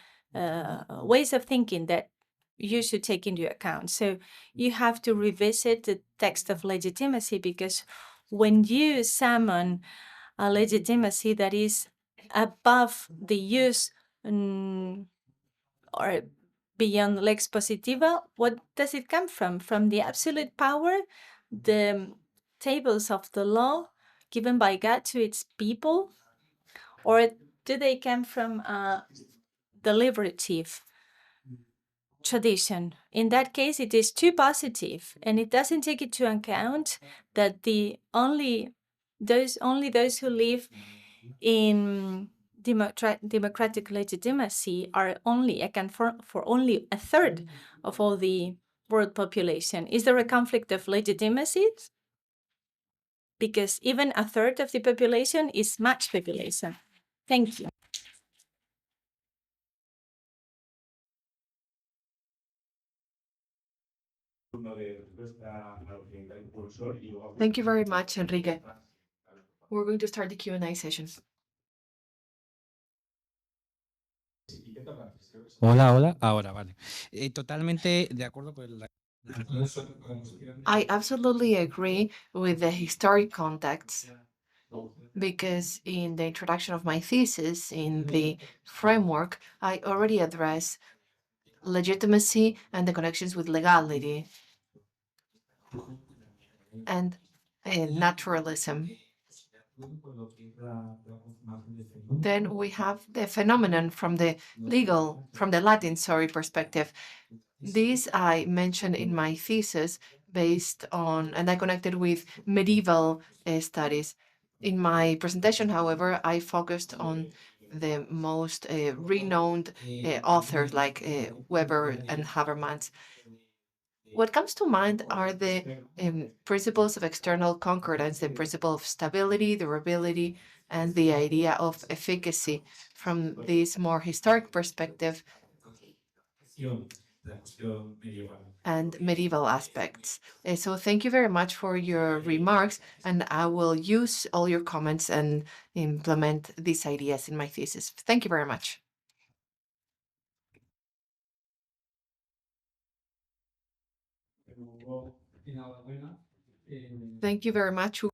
ways of thinking that you should take into account. So you have to revisit the text of legitimacy, because when you summon a legitimacy that is above the use or beyond lex positiva, what does it come from? From the absolute power, the tables of the law given by God to its people? Or do they come from a deliberative tradition? In that case, it is too positive, and it doesn't take into account that only those who live in democratic legitimacy are only account for only a third of all the world population. Is there a conflict of legitimacies? Because even a third of the population is much population. Thank you. Thank you very much, Enrique. We're going to start the Q&A session. Hola, hola. Ahora, vale. Totalmente de acuerdo con la... I absolutely agree with the historic context, because in the introduction of my thesis, in the framework, I already address legitimacy and the connections with legality and naturalism. Then we have the phenomenon from the Latin, perspective. This I mentioned in my thesis based on, and I connected with medieval studies. In my presentation, however, I focused on the most renowned authors like Weber and Habermas. What comes to mind are the principles of external concordance, the principle of stability, durability, and the idea of efficacy from this more historic perspective and medieval aspects. So thank you very much for your remarks, and I will use all your comments and implement these ideas in my thesis. Thank you very much. Thank you very much.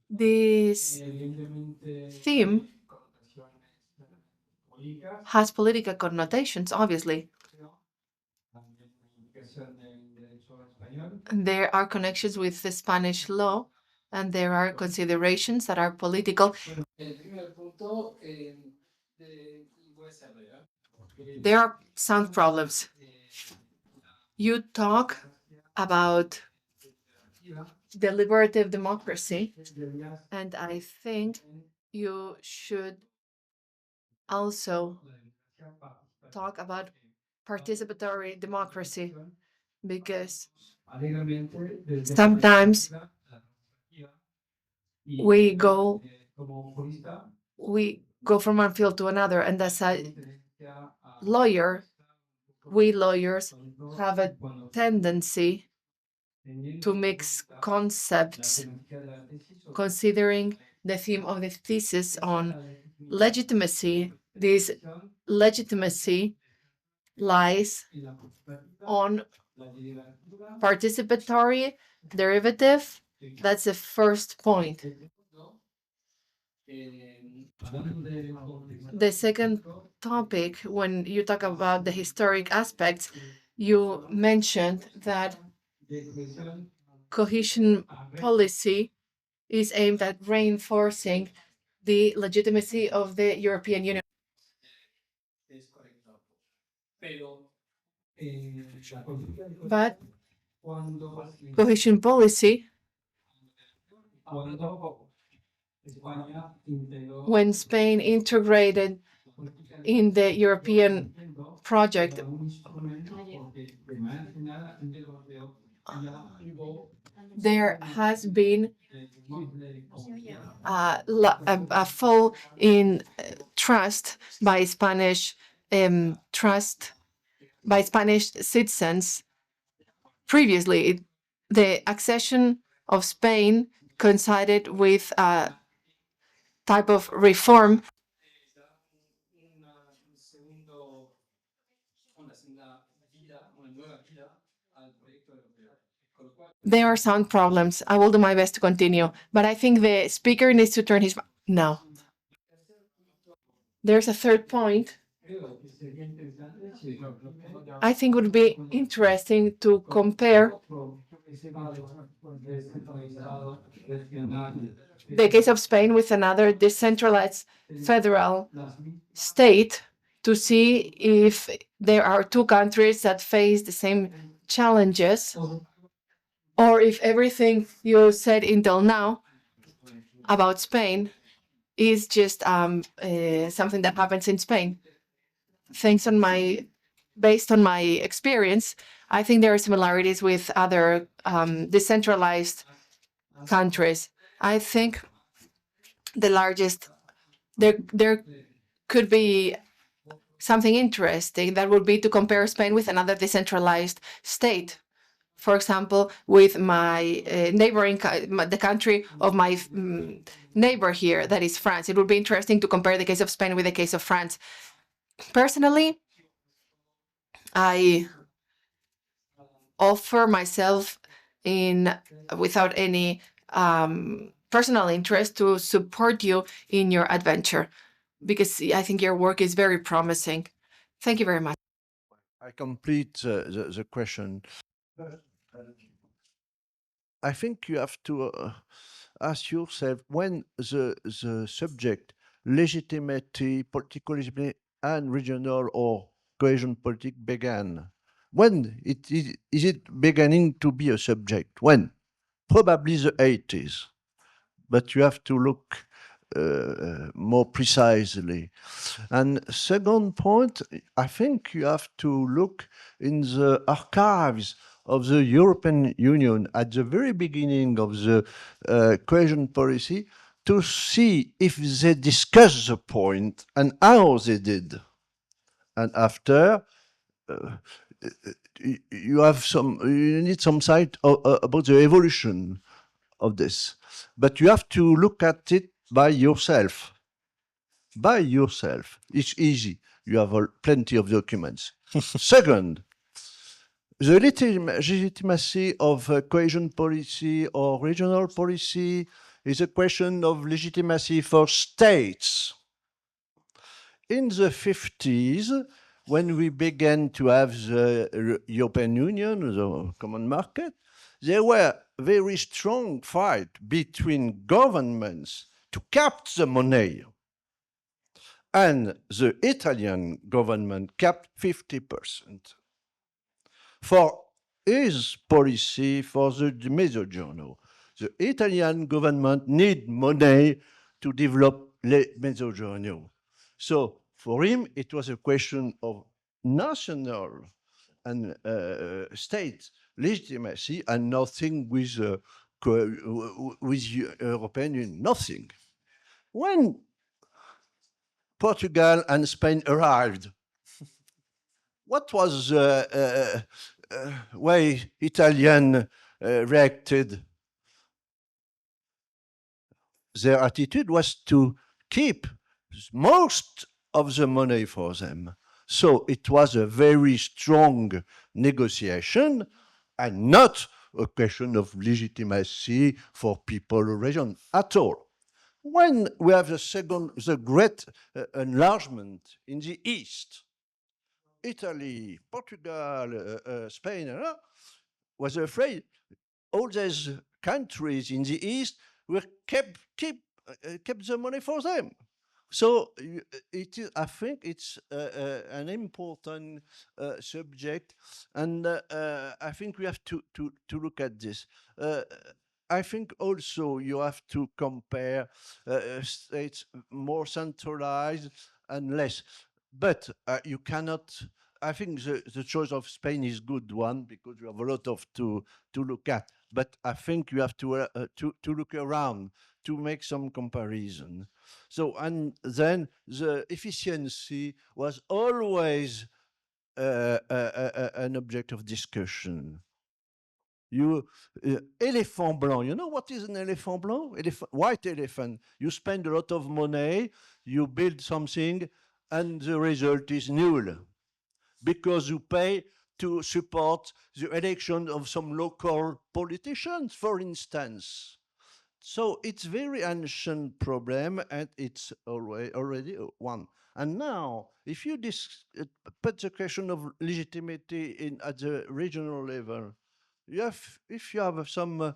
This theme has political connotations, obviously. There are connections with the Spanish law, and there are considerations that are political. There are sound problems. You talk about deliberative democracy, and I think you should also talk about participatory democracy, because sometimes we go from one field to another, and as a lawyer, we lawyers have a tendency to mix concepts, considering the theme of the thesis on legitimacy. This legitimacy lies on participatory derivative. That's the first point. The second topic, when you talk about the historic aspects, you mentioned that cohesion policy is aimed at reinforcing the legitimacy of the European Union. But cohesion policy, when Spain integrated in the European project, there has been a fall in trust by Spanish citizens. Previously, the accession of Spain coincided with a type of reform. There are sound problems. I will do my best to continue, but I think the speaker needs to turn his... No. There's a third point. I think it would be interesting to compare the case of Spain with another decentralized federal state to see if there are two countries that face the same challenges, or if everything you said until now about Spain is just something that happens in Spain. Based on my experience, I think there are similarities with other decentralized countries. I think there could be something interesting that would be to compare Spain with another decentralized state. For example, with my the country of my neighbor here, that is France. It would be interesting to compare the case of Spain with the case of France. Personally, I offer myself without any personal interest to support you in your adventure, because I think your work is very promising. Thank you very much. I complete the question. I think you have to ask yourself when the subject legitimacy, political legitimacy, and regional or cohesion politics began. When is it beginning to be a subject? When? Probably the 80s. But you have to look more precisely. And second point, I think you have to look in the archives of the European Union at the very beginning of the cohesion policy to see if they discussed the point and how they did. And after, you need some sight about the evolution of this. But you have to look at it by yourself. By yourself. It's easy. You have plenty of documents. Second, the legitimacy of cohesion policy or regional policy is a question of legitimacy for states. In the 50s, when we began to have the European Union, the common market, there were very strong fight between governments to cap the money. And the Italian government capped 50% for his policy for the Mezzogiorno. The Italian government need money to develop the Mezzogiorno. So for him, it was a question of national and state legitimacy and nothing with European Union, nothing. When Portugal and Spain arrived, what was the way Italian reacted? Their attitude was to keep most of the money for them. So it was a very strong negotiation and not a question of legitimacy for people or region at all. When we have the great enlargement in the East, Italy, Portugal, Spain, was afraid all these countries in the East were kept the money for them. So it is, I think it's an important subject, and I think we have to look at this. I think also you have to compare states more centralized and less. But you cannot. I think the choice of Spain is good one because you have a lot of to look at. But I think you have to look around to make some comparison. So and then the efficiency was always an object of discussion. Elephant blanc. You know what is an elephant blanc? White elephant. You spend a lot of money, you build something, and the result is null because you pay to support the election of some local politicians, for instance. So it's very ancient problem, and it's already one. And now, if you put the question of legitimacy at the regional level, if you have some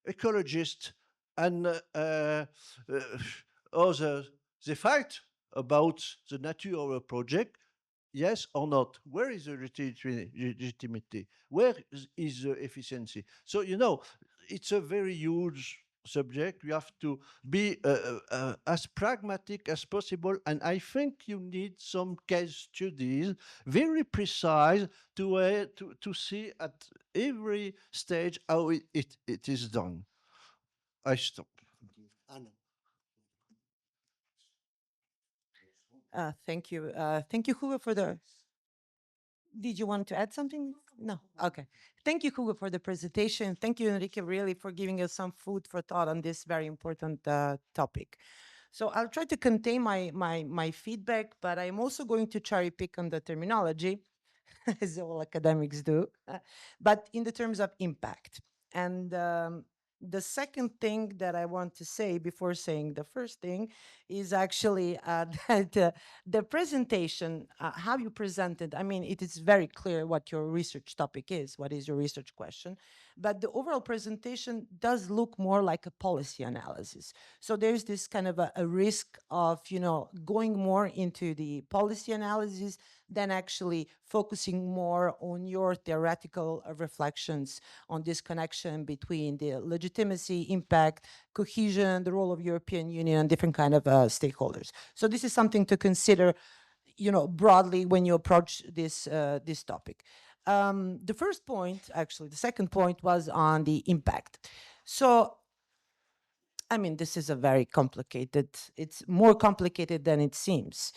ecologists and others, they fight about the nature of a project, yes or not? Where is the legitimacy? Where is the efficiency? So, it's a very huge subject. You have to be as pragmatic as possible. And I think you need some case studies, very precise, to see at every stage how it is done. I stop. Thank you. Thank you, Hugo, for the. Did you want to add something? No. Okay. Thank you, Hugo, for the presentation. Thank you, Enrique, really, for giving us some food for thought on this very important topic. So I'll try to contain my feedback, but I'm also going to cherry pick on the terminology, as all academics do, but in the terms of impact. And The second thing that I want to say before saying the first thing is actually that the presentation, how you presented, I mean, it is very clear what your research topic is, what is your research question, but the overall presentation does look more like a policy analysis. So there's this kind of a risk of, going more into the policy analysis than actually focusing more on your theoretical reflections on this connection between the legitimacy, impact, cohesion, the role of European Union, and different kind of stakeholders. So this is something to consider, broadly when you approach this this topic. The first point, actually, the second point was on the impact. So, I mean, this is a very complicated, it's more complicated than it seems,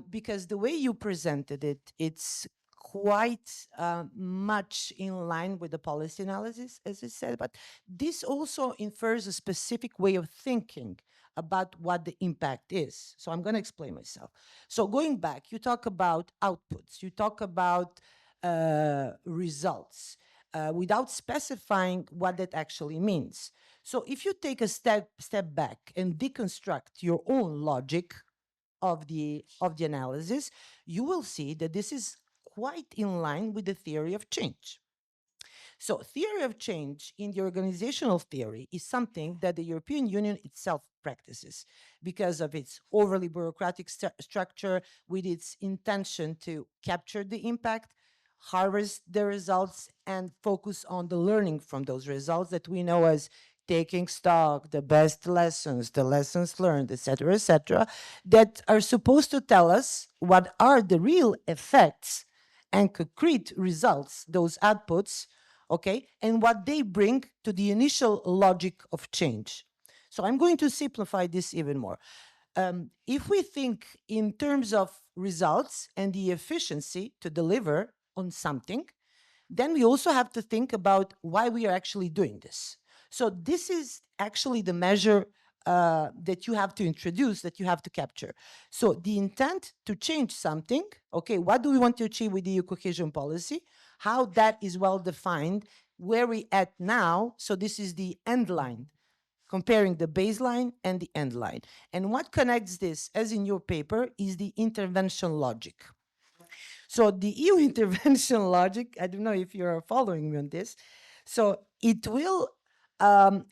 because the way you presented it, it's quite much in line with the policy analysis, as I said, but this also infers a specific way of thinking about what the impact is. So I'm going to explain myself. So going back, you talk about outputs, you talk about results, without specifying what that actually means. So if you take a step back and deconstruct your own logic of the analysis, you will see that this is quite in line with the theory of change. So theory of change in the organizational theory is something that the European Union itself practices because of its overly bureaucratic structure, with its intention to capture the impact, harvest the results, and focus on the learning from those results that we know as taking stock, the best lessons, the lessons learned, etc., that are supposed to tell us what are the real effects and concrete results, those outputs, okay, and what they bring to the initial logic of change. So I'm going to simplify this even more. If we think in terms of results and the efficiency to deliver on something, then we also have to think about why we are actually doing this. So this is actually the measure that you have to introduce, that you have to capture. So the intent to change something, okay, what do we want to achieve with the EU cohesion policy? How that is well defined, where we at now, so this is the end line, comparing the baseline and the end line. And what connects this, as in your paper, is the intervention logic. So the EU intervention logic, I don't know if you're following me on this, so it will,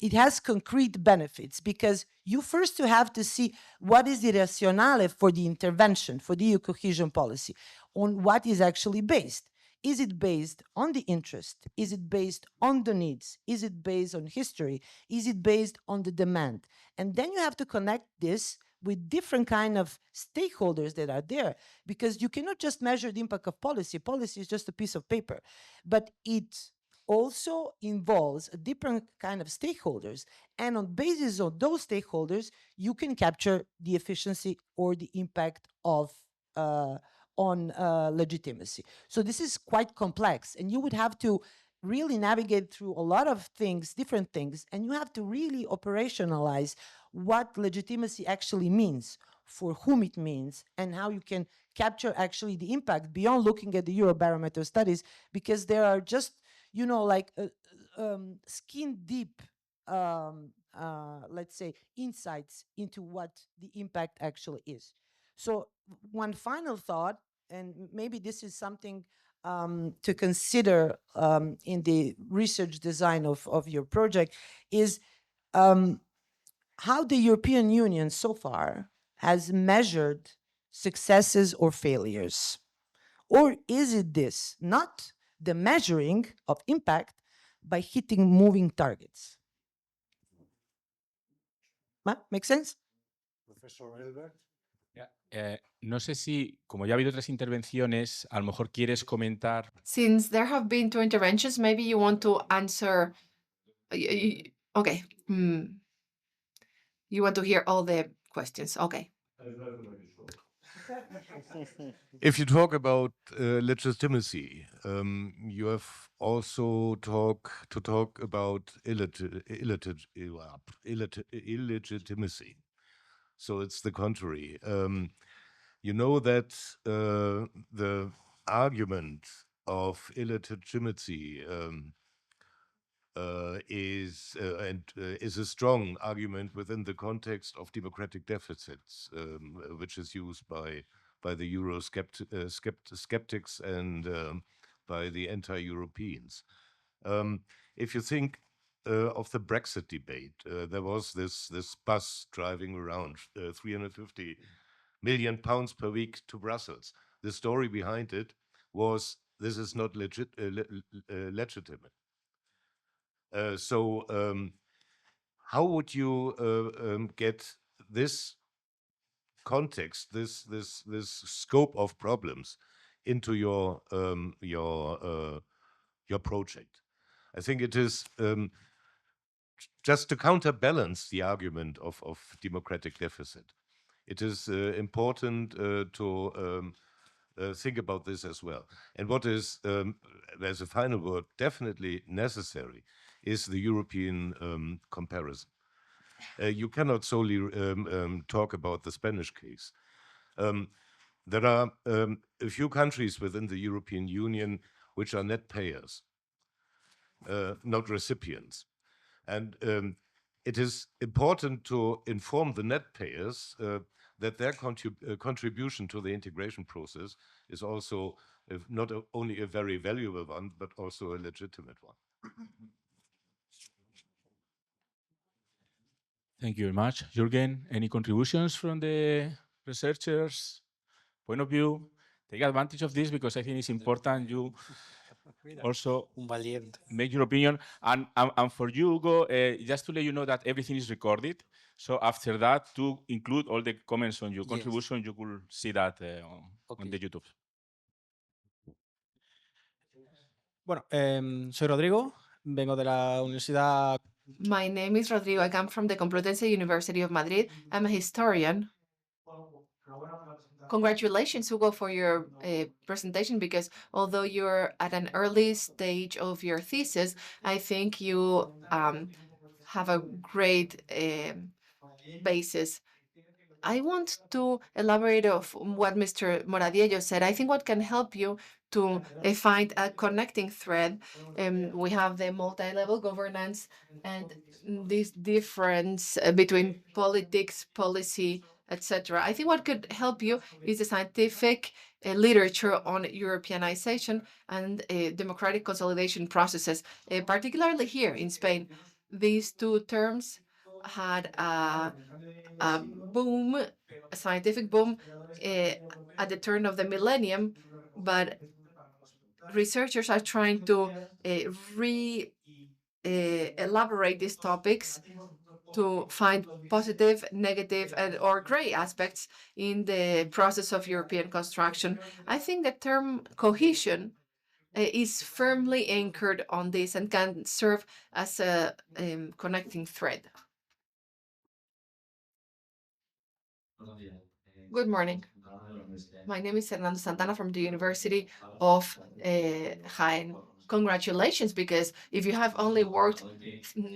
it has concrete benefits because you first have to see what is the rationale for the intervention, for the EU cohesion policy, on what is actually based. Is it based on the interest? Is it based on the needs? Is it based on history? Is it based on the demand? And then you have to connect this with different kind of stakeholders that are there, because you cannot just measure the impact of policy. Policy is just a piece of paper, but it also involves a different kind of stakeholders. And on basis of those stakeholders, you can capture the efficiency or the impact of on legitimacy. So this is quite complex, and you would have to really navigate through a lot of things, different things, and you have to really operationalize what legitimacy actually means, for whom it means, and how you can capture actually the impact beyond looking at the Eurobarometer studies, because there are just, like skin deep, let's say, insights into what the impact actually is. So one final thought, and maybe this is something to consider in the research design of your project, is how the European Union so far has measured successes or failures. Or is it this, not the measuring of impact by hitting moving targets? Make sense? Professor Elbert. No sé si, como ya ha habido otras intervenciones, a lo mejor quieres comentar. Since there have been 2 interventions, maybe you want to answer. Okay. You want to hear all the questions. Okay. If you talk about legitimacy, you have also to talk about illegitimacy. So it's the contrary. You know that the argument of illegitimacy is a strong argument within the context of democratic deficits, which is used by the skeptics and by the anti-Europeans. If you think of the Brexit debate, there was this bus driving around, 350 million pounds per week to Brussels. The story behind it was this is not legitimate. So how would you get this context, this scope of problems into your project? I think it is just to counterbalance the argument of democratic deficit. It is important to think about this as well. And what is, as a final word, definitely necessary is the European comparison. You cannot solely talk about the Spanish case. There are a few countries within the European Union which are net payers, not recipients. And it is important to inform the net payers that their contribution to the integration process is also not only a very valuable one, but also a legitimate one. Thank you very much. Jürgen, any contributions from the researchers' point of view? Take advantage of this because I think it's important you also make your opinion. And for you, Hugo, just to let you know that everything is recorded. So after that, to include all the comments on your contribution, you will see that on the YouTube. Bueno, soy Rodrigo, vengo de la Universidad. My name is Rodrigo. I come from the Complutense University of Madrid. I'm a historian. Congratulations, Hugo, for your presentation, because although you're at an early stage of your thesis, I think you have a great basis. I want to elaborate on what Mr. Moradiello said. I think what can help you to find a connecting thread, we have the multi-level governance and this difference between politics, policy, etc. I think what could help you is the scientific literature on Europeanization and democratic consolidation processes, particularly here in Spain. These two terms had a boom, a scientific boom at the turn of the millennium, but researchers are trying to elaborate these topics to find positive, negative, or gray aspects in the process of European construction. I think the term cohesion is firmly anchored on this and can serve as a connecting thread. Good morning. My name is Fernando Santana from the University of Jaén. Congratulations, because if you have only worked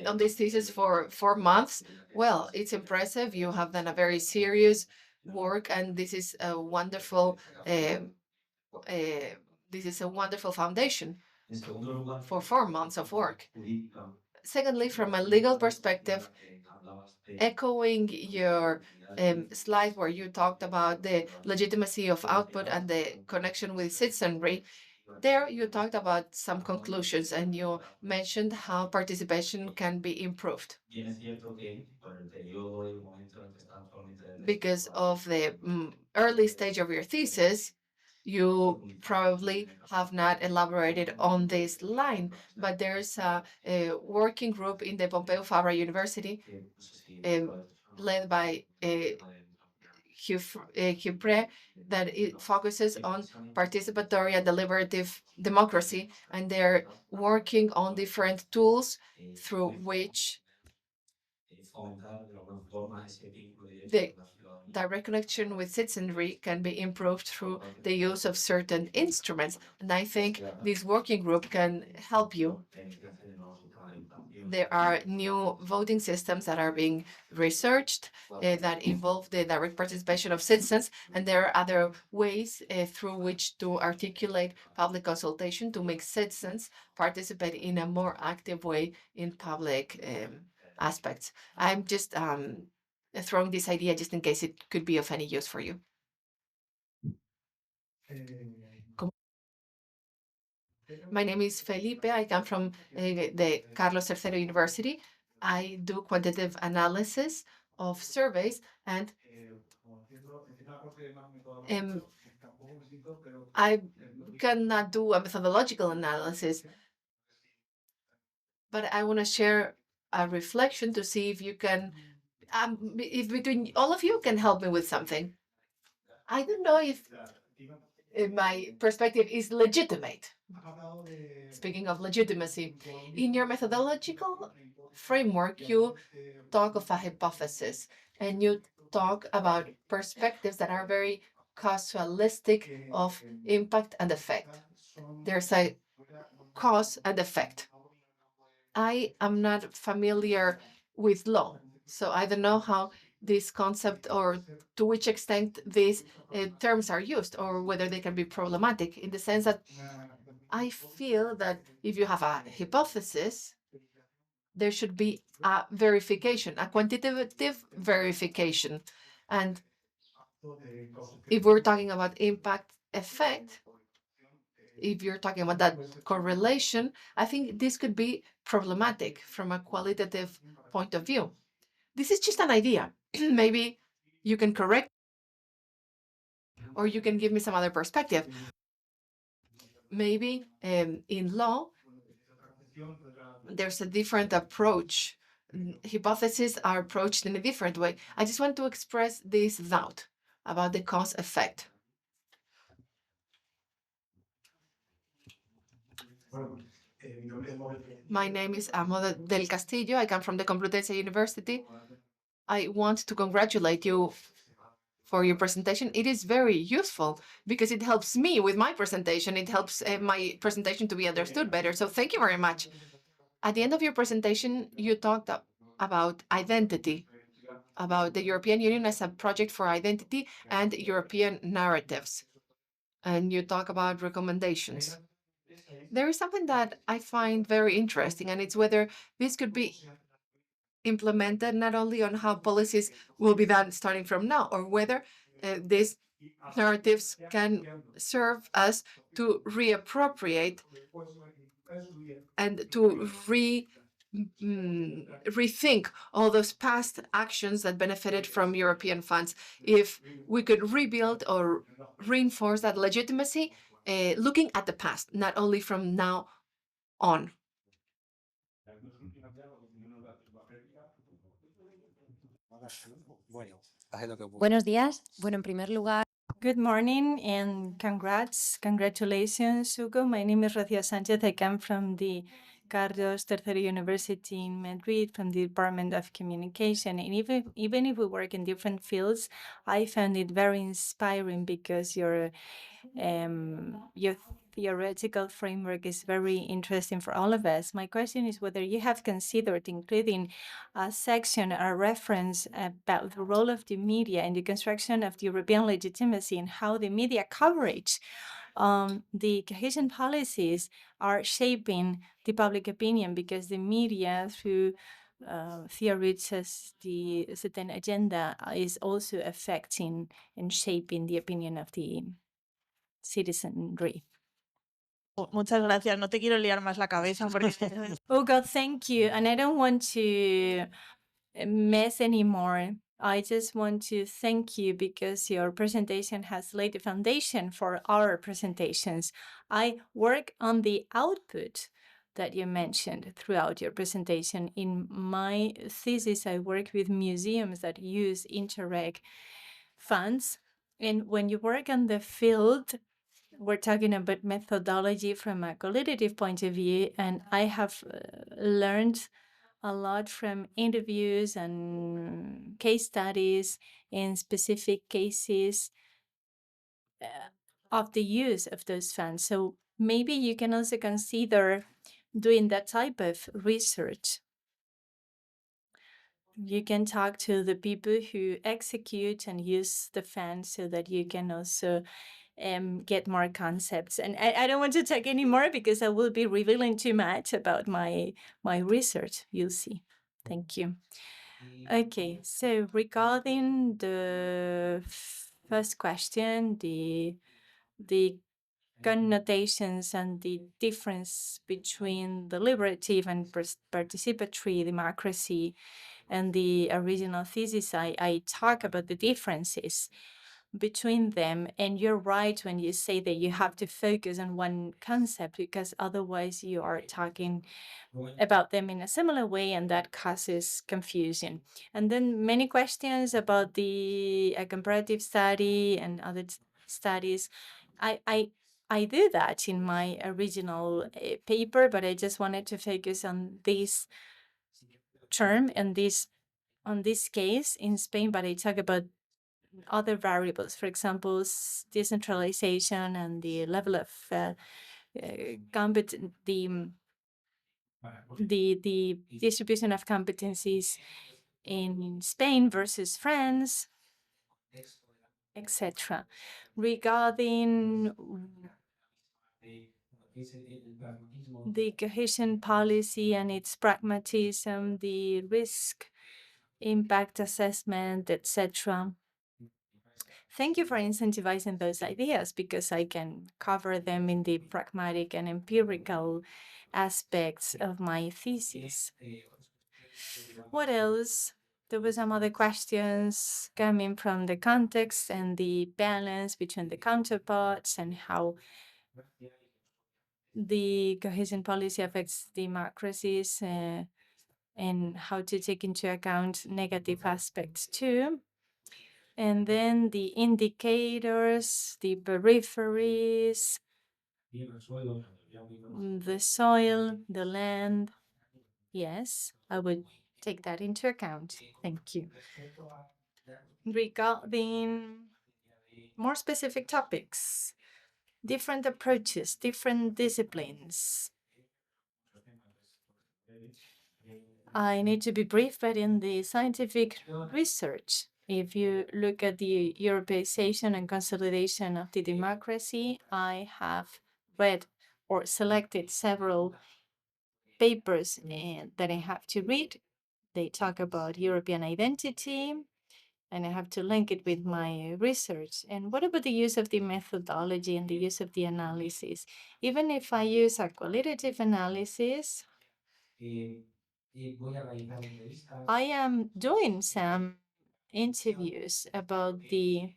on this thesis for 4 months, well, it's impressive. You have done a very serious work, and this is a wonderful foundation for 4 months of work. Secondly, from a legal perspective, echoing your slide where you talked about the legitimacy of output and the connection with citizenry, there you talked about some conclusions and you mentioned how participation can be improved. Because of the early stage of your thesis, you probably have not elaborated on this line, but there's a working group in the Pompeu Fabra University led by Hugo that it focuses on participatory and deliberative democracy, and they're working on different tools through which the direct connection with citizenry can be improved through the use of certain instruments. And I think this working group can help you There are new voting systems that are being researched that involve the direct participation of citizens, and there are other ways through which to articulate public consultation to make citizens participate in a more active way in public aspects. I'm just throwing this idea just in case it could be of any use for you. My name is Felipe. I come from the Carlos III University. I do quantitative analysis of surveys, and I cannot do a methodological analysis, but I want to share a reflection to see if you can, if between all of you can help me with something. I don't know if my perspective is legitimate. Speaking of legitimacy, in your methodological framework, you talk of a hypothesis and you talk about perspectives that are very causalistic of impact and effect. There's a cause and effect. I am not familiar with law, so I don't know how this concept or to which extent these terms are used or whether they can be problematic in the sense that I feel that if you have a hypothesis, there should be a verification, a quantitative verification. And if we're talking about impact effect, if you're talking about that correlation, I think this could be problematic from a qualitative point of view. This is just an idea. Maybe you can correct or you can give me some other perspective. Maybe in law, there's a different approach. Hypotheses are approached in a different way. I just want to express this doubt about the cause effect. My name is Amor del Castillo. I come from the Complutense University. I want to congratulate you for your presentation. It is very useful because it helps me with my presentation. It helps my presentation to be understood better. So thank you very much. At the end of your presentation, you talked about identity, about the European Union as a project for identity and European narratives. And you talk about recommendations. There is something that I find very interesting, and it's whether this could be implemented not only on how policies will be done starting from now, or whether these narratives can serve us to reappropriate and to rethink all those past actions that benefited from European funds. If we could rebuild or reinforce that legitimacy, looking at the past, not only from now on. Buenos días. Bueno, en primer lugar, Good morning and congratulations, Hugo. My name is Rocío Sánchez. I come from the Carlos III University in Madrid, from the Department of Communication. And even if we work in different fields, I found it very inspiring because your theoretical framework is very interesting for all of us. My question is whether you have considered including a section, a reference about the role of the media in the construction of the European legitimacy and how the media coverage the cohesion policies are shaping the public opinion, because the media, through theories as the certain agenda, is also affecting and shaping the opinion of the citizenry. Muchas gracias. No te quiero liar más la cabeza porque Oh God, thank you. And I don't want to mess anymore. I just want to thank you because your presentation has laid the foundation for our presentations. I work on the output that you mentioned throughout your presentation. In my thesis, I work with museums that use Interreg funds. And when you work on the field, we're talking about methodology from a qualitative point of view, and I have learned a lot from interviews and case studies in specific cases of the use of those funds. So maybe you can also consider doing that type of research You can talk to the people who execute and use the fans so that you can also get more concepts. And I don't want to talk anymore because I will be revealing too much about my research. You'll see. Thank you. Okay, so regarding the first question, the connotations and the difference between deliberative and participatory democracy and the original thesis, I talk about the differences between them. And you're right when you say that you have to focus on one concept, because otherwise you are talking about them in a similar way, and that causes confusion. And then many questions about the comparative study and other studies. I do that in my original paper, but I just wanted to focus on this term and on this case in Spain, but I talk about other variables, for example, decentralization and the level of the distribution of competencies in Spain versus France, etc. Regarding the cohesion policy and its pragmatism, the risk impact assessment, etc. Thank you for incentivizing those ideas, because I can cover them in the pragmatic and empirical aspects of my thesis. What else? There were some other questions coming from the context and the balance between the counterparts and how the cohesion policy affects democracies and how to take into account negative aspects too. And then the indicators, the peripheries, the soil, the land. Yes, I would take that into account. Thank you. Regarding more specific topics, different approaches, different disciplines. I need to be brief, but in the scientific research, if you look at the Europeization and consolidation of the democracy, I have read or selected several papers that I have to read. They talk about European identity, and I have to link it with my research. And what about the use of the methodology and the use of the analysis? Even if I use a qualitative analysis, I am doing some interviews about the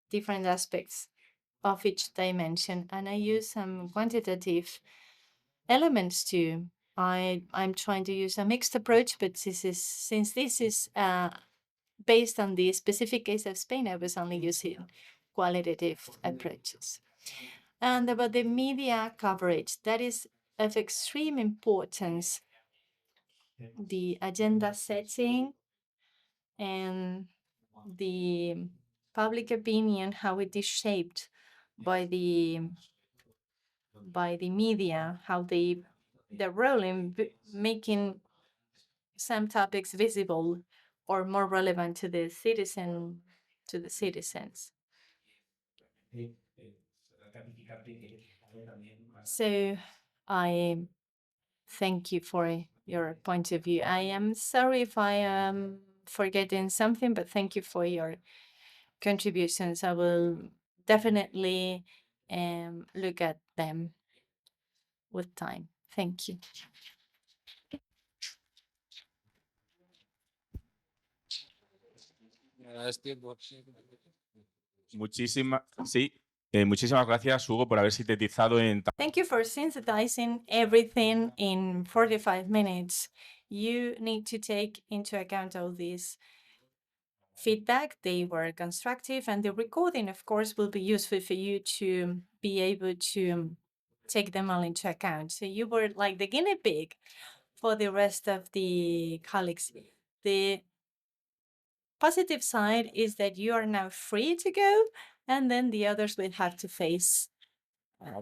different aspects of each dimension, and I use some quantitative elements too. I'm trying to use a mixed approach, but since this is based on the specific case of Spain, I was only using qualitative approaches. And about the media coverage, that is of extreme importance. The agenda setting and the public opinion, how it is shaped by the media, how their role in making some topics visible or more relevant to the citizens. So I thank you for your point of view. I am sorry if I am forgetting something, but thank you for your contributions. I will definitely look at them with time. Thank you. Muchísimas gracias, Hugo, por haber sintetizado en Thank you for synthesizing everything in 45 minutes. You need to take into account all these feedback. They were constructive, and the recording, of course, will be useful for you to be able to take them all into account. So you were like the guinea pig for the rest of the colleagues. The positive side is that you are now free to go, and then the others will have to face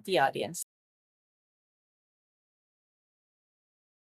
the audience.